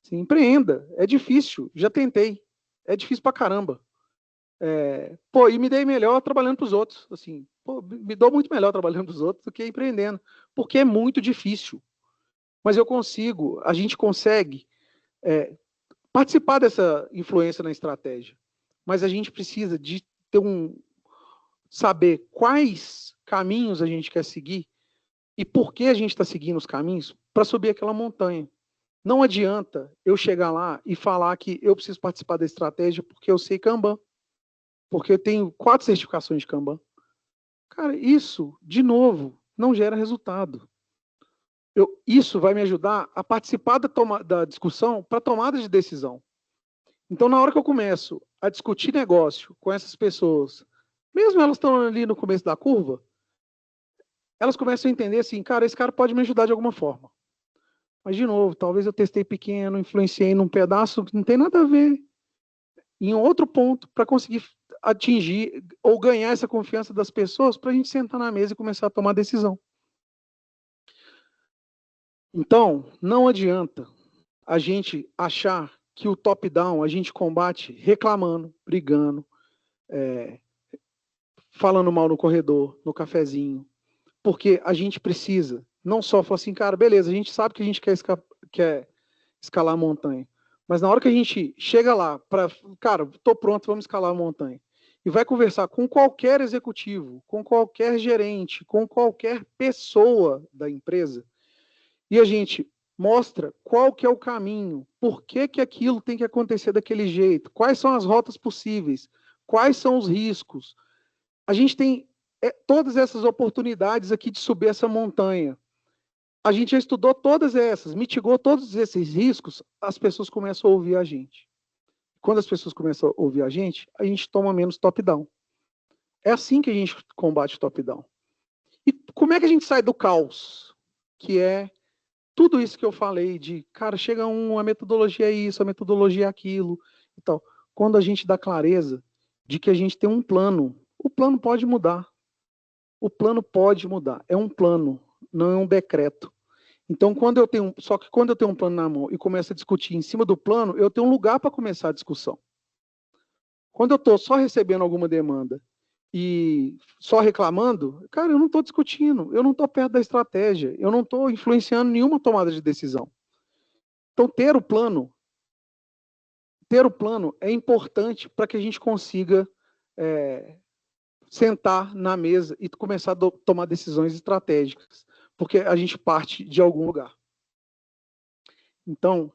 Assim, empreenda, é difícil, já tentei. É difícil pra caramba. Pô, e me dei melhor trabalhando para os outros. Assim, pô, me dou muito melhor trabalhando para os outros do que empreendendo. Porque é muito difícil. Mas a gente consegue participar dessa influência na estratégia. Mas a gente precisa de ter saber quais caminhos a gente quer seguir e por que a gente está seguindo os caminhos para subir aquela montanha. Não adianta eu chegar lá e falar que eu preciso participar da estratégia porque eu sei Kanban. Porque eu tenho 4 certificações de Kanban. Cara, isso, de novo, não gera resultado. Isso vai me ajudar a participar da discussão para tomada de decisão. Então, na hora que eu começo a discutir negócio com essas pessoas, mesmo elas estão ali no começo da curva, elas começam a entender assim, cara, esse cara pode me ajudar de alguma forma. Mas, de novo, talvez eu testei pequeno, influenciei num pedaço que não tem nada a ver. Em outro ponto, para conseguir atingir ou ganhar essa confiança das pessoas, para a gente sentar na mesa e começar a tomar decisão. Então, não adianta a gente achar que o top-down a gente combate reclamando, brigando, falando mal no corredor, no cafezinho, porque a gente precisa não só falar assim, cara, beleza, a gente sabe que a gente quer escalar a montanha, Mas na hora que a gente chega lá, cara, estou pronto, vamos escalar a montanha, e vai conversar com qualquer executivo, com qualquer gerente, com qualquer pessoa da empresa, e a gente mostra qual que é o caminho, por que que aquilo tem que acontecer daquele jeito, quais são as rotas possíveis, quais são os riscos. A gente tem todas essas oportunidades aqui de subir essa montanha. A gente já estudou todas essas, mitigou todos esses riscos, as pessoas começam a ouvir a gente. Quando as pessoas começam a ouvir a gente toma menos top-down. É assim que a gente combate o top-down. E como é que a gente sai do caos? Que é tudo isso que eu falei de, cara, chega a metodologia é isso, a metodologia é aquilo e tal. Quando a gente dá clareza de que a gente tem um plano, o plano pode mudar. O plano pode mudar. É um plano, não é um decreto. Então, quando eu tenho um plano na mão e começo a discutir em cima do plano, eu tenho um lugar para começar a discussão. Quando eu estou só recebendo alguma demanda e só reclamando, cara, eu não estou discutindo, eu não estou perto da estratégia, eu não estou influenciando nenhuma tomada de decisão. Então, ter o plano é importante para que a gente consiga sentar na mesa e começar a tomar decisões estratégicas, porque a gente parte de algum lugar. Então,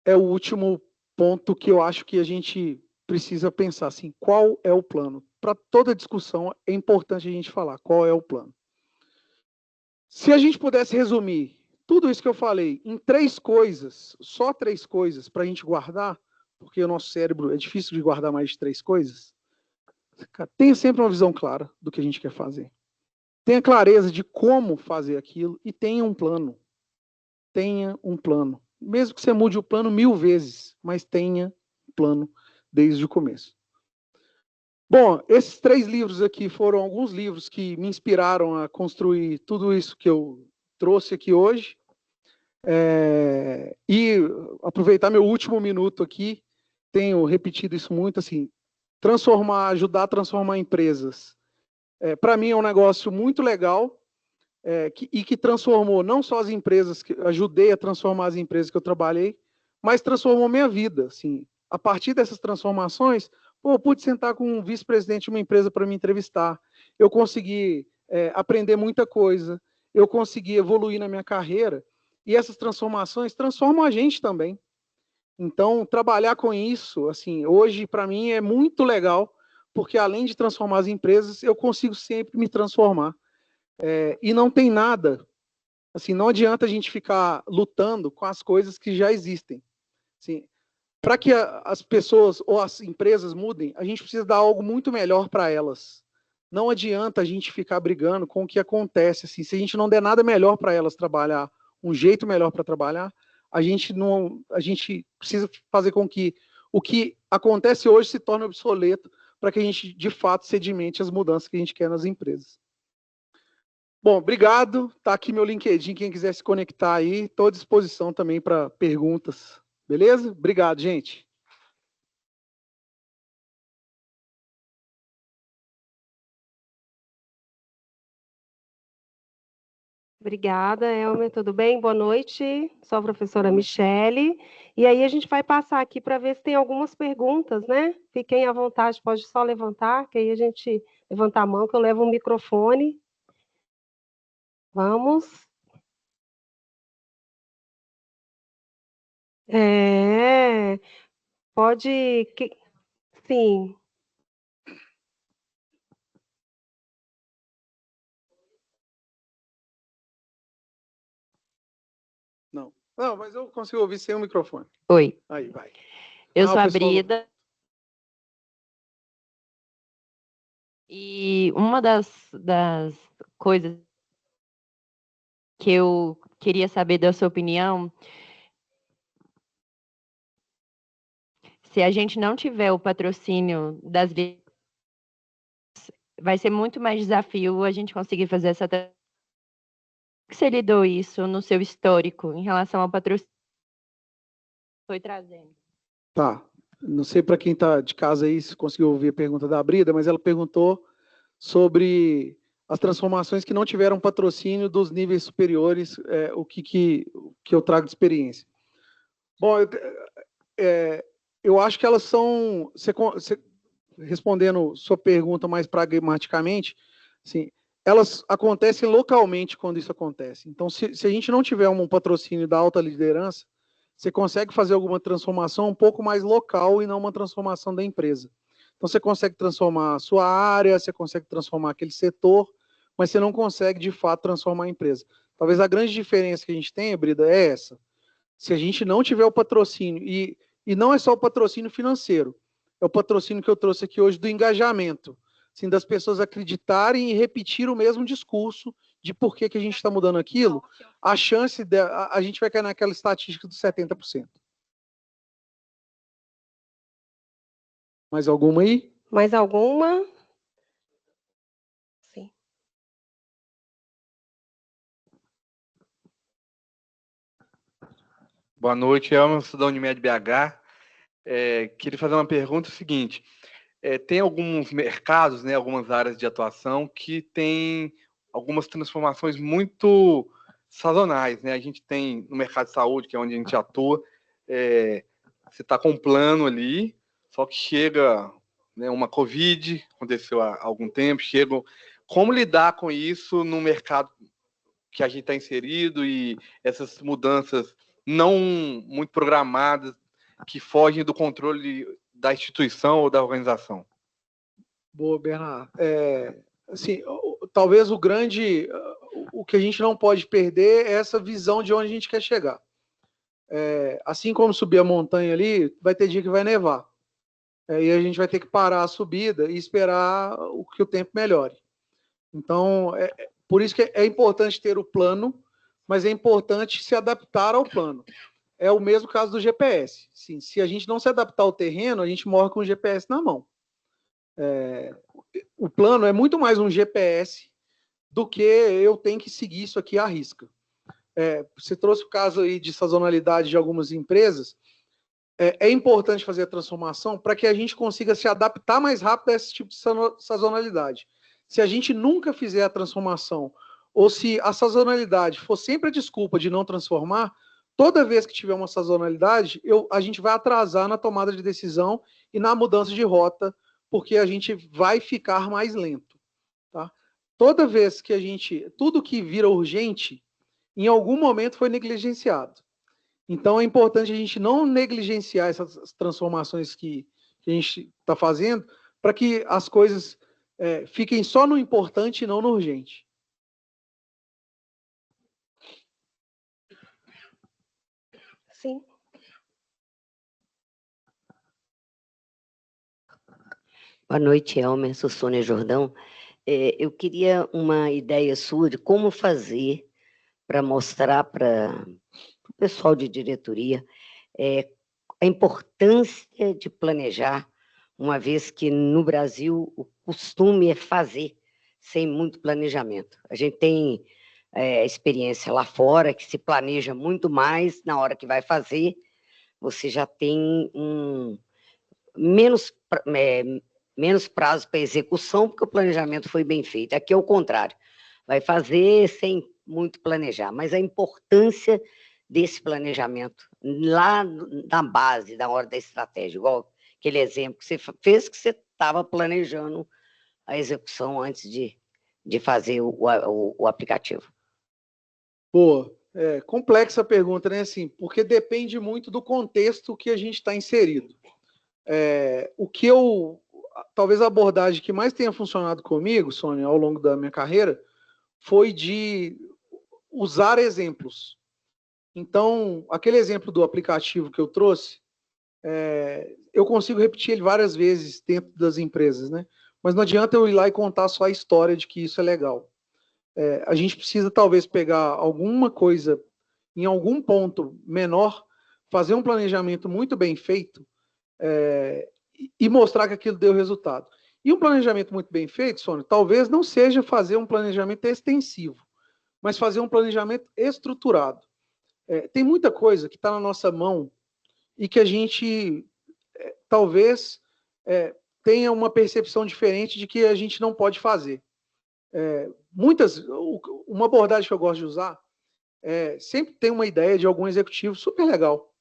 é o último ponto que eu acho que a gente precisa pensar, assim, qual é o plano? Para toda discussão, é importante a gente falar qual é o plano. Se a gente pudesse resumir tudo isso que eu falei em 3 coisas, só 3 coisas para a gente guardar, porque o nosso cérebro é difícil de guardar mais de 3 coisas, tenha sempre uma visão clara do que a gente quer fazer. Tenha clareza de como fazer aquilo e tenha um plano. Tenha um plano. Mesmo que você mude o plano 1000 vezes, mas tenha um plano desde o começo. Bom, esses 3 livros aqui foram alguns livros que me inspiraram a construir tudo isso que eu trouxe aqui hoje. E aproveitar meu último minuto aqui, tenho repetido isso muito, assim, ajudar a transformar empresas. Para mim é um negócio muito legal e que transformou não só as empresas, que ajudei a transformar as empresas que eu trabalhei, mas transformou minha vida. Assim, a partir dessas transformações, eu pude sentar com um vice-presidente de uma empresa para me entrevistar. Eu consegui aprender muita coisa, eu consegui evoluir na minha carreira, e essas transformações transformam a gente também. Então, trabalhar com isso, assim, hoje, para mim, é muito legal, porque além de transformar as empresas, eu consigo sempre me transformar. E não tem nada, assim, não adianta a gente ficar lutando com as coisas que já existem. Assim, para que as pessoas ou as empresas mudem, a gente precisa dar algo muito melhor para elas. Não adianta a gente ficar brigando com o que acontece. Assim, se a gente não der nada melhor para elas trabalhar, um jeito melhor para trabalhar, a gente precisa fazer com que o que acontece hoje se torne obsoleto para que a gente, de fato, sedimente as mudanças que a gente quer nas empresas. Bom, obrigado. Está aqui meu LinkedIn, quem quiser se conectar aí. Estou à disposição também para perguntas. Beleza? Obrigado, gente. Obrigada, Elmer. Tudo bem? Boa noite. Sou a professora Michele. E aí a gente vai passar aqui para ver se tem algumas perguntas, né? Fiquem à vontade, pode só levantar, que aí a gente levanta a mão, que eu levo o microfone. Vamos. Pode... Sim. Não, mas eu consigo ouvir sem o microfone. Oi. Aí, vai. Eu sou a Brida. E uma das coisas que eu queria saber da sua opinião, se a gente não tiver o patrocínio das vezes, vai ser muito mais desafio a gente conseguir fazer essa... Como você lidou isso no seu histórico em relação ao patrocínio que foi trazendo? Tá. Não sei para quem está de casa aí se conseguiu ouvir a pergunta da Brida, mas ela perguntou sobre as transformações que não tiveram patrocínio dos níveis superiores, o que eu trago de experiência. Bom, eu acho que elas são... respondendo sua pergunta mais pragmaticamente, assim, elas acontecem localmente quando isso acontece. Então, se a gente não tiver um patrocínio da alta liderança, você consegue fazer alguma transformação um pouco mais local e não uma transformação da empresa. Então, você consegue transformar a sua área, você consegue transformar aquele setor, mas você não consegue, de fato, transformar a empresa. Talvez a grande diferença que a gente tem, Brida, é essa. Se a gente não tiver o patrocínio, e não é só o patrocínio financeiro, é o patrocínio que eu trouxe aqui hoje do engajamento, assim, das pessoas acreditarem e repetir o mesmo discurso de por que a gente está mudando aquilo, a chance de a gente vai cair naquela estatística dos 70%. Mais alguma aí? Mais alguma? Sim. Boa noite, Elmer, da Unimed BH. Queria fazer uma pergunta seguinte. Tem alguns mercados, né, algumas áreas de atuação que têm algumas transformações muito sazonais, né? A gente tem no mercado de saúde, que é onde a gente atua, você está com um plano ali, só que chega, né, uma Covid, aconteceu há algum tempo, chegam. Como lidar com isso no mercado que a gente está inserido e essas mudanças não muito programadas que fogem do controle da instituição ou da organização? Boa, Bernardo. Assim, talvez o que a gente não pode perder é essa visão de onde a gente quer chegar. Assim como subir a montanha ali, vai ter dia que vai nevar. E a gente vai ter que parar a subida e esperar que o tempo melhore. Então, por isso que é importante ter o plano, mas é importante se adaptar ao plano. É o mesmo caso do GPS. Sim, se a gente não se adaptar ao terreno, a gente morre com o GPS na mão. O plano é muito mais um GPS do que eu tenho que seguir isso aqui à risca. Você trouxe o caso aí de sazonalidade de algumas empresas. É importante fazer a transformação para que a gente consiga se adaptar mais rápido a esse tipo de sazonalidade. Se a gente nunca fizer a transformação, ou se a sazonalidade for sempre a desculpa de não transformar, toda vez que tiver uma sazonalidade, a gente vai atrasar na tomada de decisão e na mudança de rota, porque a gente vai ficar mais lento. Tá? Toda vez que tudo que vira urgente, em algum momento foi negligenciado. Então, é importante a gente não negligenciar essas transformações que a gente está fazendo, para que as coisas fiquem só no importante e não no urgente. Sim. Boa noite, Elmer. Sou Sônia Jordão. Eu queria uma ideia sua de como fazer para mostrar para o pessoal de diretoria a importância de planejar, uma vez que no Brasil o costume é fazer sem muito planejamento. A gente tem experiência lá fora, que se planeja muito mais na hora que vai fazer, você já tem menos prazo para execução, porque o planejamento foi bem feito. Aqui é o contrário, vai fazer sem muito planejar, mas a importância desse planejamento lá na base, na hora da estratégia, igual aquele exemplo que você fez, que você estava planejando a execução antes de fazer o aplicativo. Boa. Complexa a pergunta, né? Assim, porque depende muito do contexto que a gente está inserido. Talvez a abordagem que mais tenha funcionado comigo, Sônia, ao longo da minha carreira, foi de usar exemplos. Então, aquele exemplo do aplicativo que eu trouxe, eu consigo repetir ele várias vezes dentro das empresas, né? Mas não adianta eu ir lá e contar só a história de que isso é legal. A gente precisa, talvez, pegar alguma coisa em algum ponto menor, fazer um planejamento muito bem feito e mostrar que aquilo deu resultado. E um planejamento muito bem feito, Sônia, talvez não seja fazer um planejamento extensivo, mas fazer um planejamento estruturado. Tem muita coisa que está na nossa mão e que a gente talvez tenha uma percepção diferente de que a gente não pode fazer. Uma abordagem que eu gosto de usar sempre tem uma ideia de algum executivo super legal.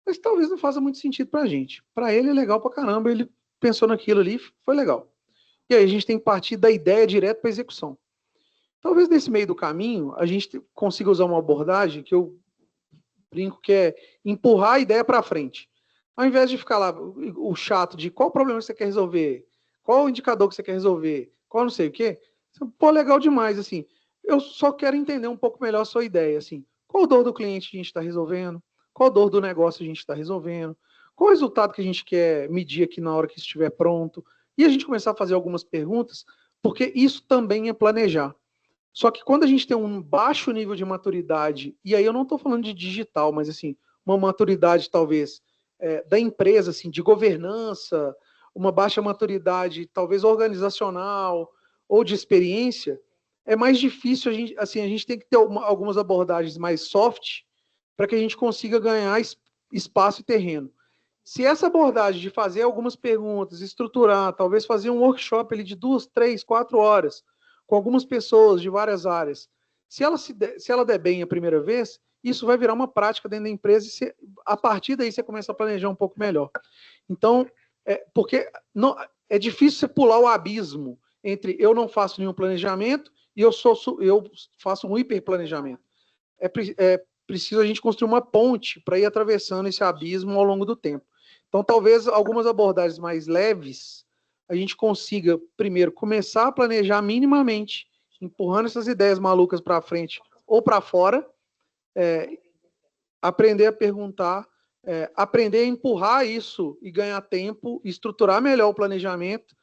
mas talvez não faça muito sentido para a gente. Para ele é legal para caramba, ele pensou naquilo ali, foi legal. E aí a gente tem que partir da ideia direto para a execução. Talvez nesse meio do caminho a gente consiga usar uma abordagem que eu brinco que é empurrar a ideia para frente. Ao invés de ficar lá o chato de qual problema você quer resolver, qual o indicador que você quer resolver, qual não sei o quê, pô, legal demais, assim. Eu só quero entender um pouco melhor a sua ideia, assim. Qual dor do cliente a gente está resolvendo? Qual dor do negócio a gente está resolvendo? Qual o resultado que a gente quer medir aqui na hora que estiver pronto? E a gente começar a fazer algumas perguntas, porque isso também é planejar. Só que quando a gente tem um baixo nível de maturidade, e aí eu não estou falando de digital, mas assim, uma maturidade talvez da empresa, assim, de governança, uma baixa maturidade talvez organizacional ou de experiência, é mais difícil, a gente tem que ter algumas abordagens mais soft para que a gente consiga ganhar espaço e terreno. Se essa abordagem de fazer algumas perguntas, estruturar, talvez fazer um workshop ali de 2, 3, 4 horas, com algumas pessoas de várias áreas, se ela der bem a primeira vez, isso vai virar uma prática dentro da empresa e a partir daí você começa a planejar um pouco melhor. Então, porque não, é difícil você pular o abismo entre eu não faço nenhum planejamento e eu faço um hiperplanejamento. É preciso a gente construir uma ponte para ir atravessando esse abismo ao longo do tempo. Então, talvez algumas abordagens mais leves a gente consiga, primeiro, começar a planejar minimamente, empurrando essas ideias malucas para frente ou para fora, aprender a perguntar, aprender a empurrar isso e ganhar tempo, estruturar melhor o planejamento,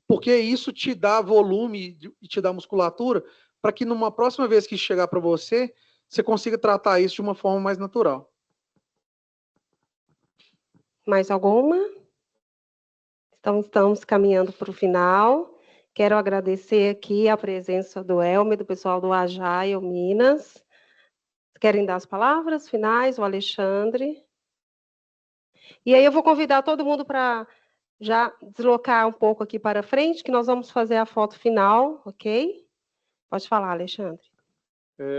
porque isso te dá volume e te dá musculatura para que numa próxima vez que chegar para você, você consiga tratar isso de uma forma mais natural. Mais alguma? Então, estamos caminhando para o final. Quero agradecer aqui a presença do Elmer, do pessoal do Agile Minas. Querem dar as palavras finais, o Alexandre? E aí eu vou convidar todo mundo para já deslocar um pouco aqui para frente, que nós vamos fazer a foto final, ok? Pode falar, Alexandre.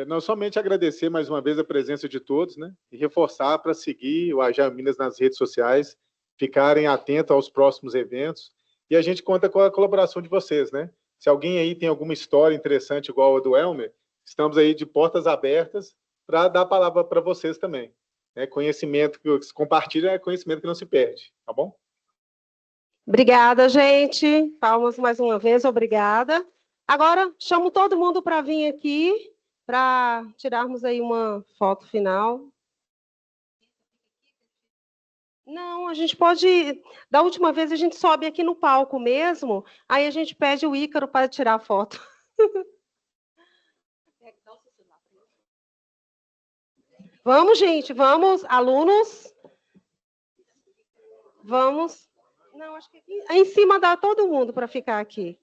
Não somente agradecer mais uma vez a presença de todos, né? E reforçar para seguir o Agile Minas nas redes sociais, ficarem atentos aos próximos eventos. E a gente conta com a colaboração de vocês, né? Se alguém aí tem alguma história interessante igual a do Elmer, estamos aí de portas abertas para dar a palavra para vocês também. Conhecimento que se compartilha é conhecimento que não se perde, tá bom? Obrigada, gente. Palmas mais uma vez, obrigada. Agora, chamo todo mundo para vir aqui, para tirarmos aí uma foto final. Não, a gente pode... Da última vez, a gente sobe aqui no palco mesmo, aí a gente pede o Ícaro para tirar a foto. Vamos, gente, vamos, alunos. Vamos. Não, acho que aqui, aí em cima dá todo mundo para ficar aqui.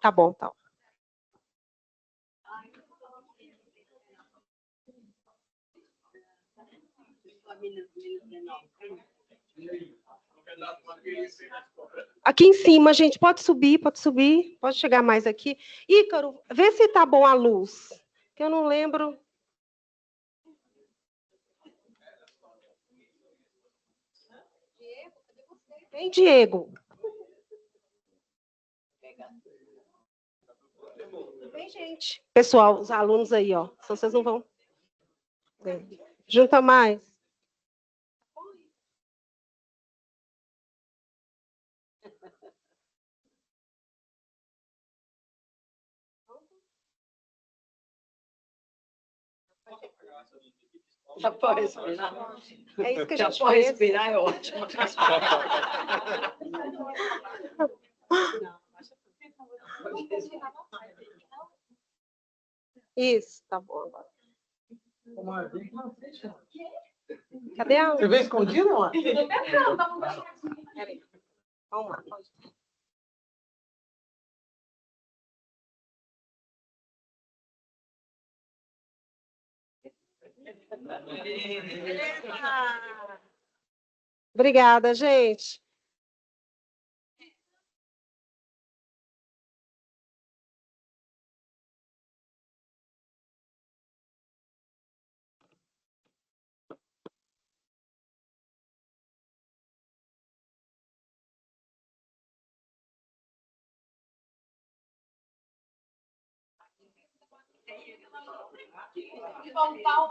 Tá bom, tá. Aqui em cima, gente, pode subir, pode chegar mais aqui. Ícaro, vê se tá bom a luz, que eu não lembro. Vem, Diego. Vem, gente. Pessoal, os alunos aí, ó. Se vocês não vão. Junta mais. Já pode respirar? É isso que a Já gente pode fez. respirar, é ótimo. Isso, tá bom agora. Cadê a... Você veio escondido, não? Peraí. Vamos lá, pode. Obrigada, gente. E voltar o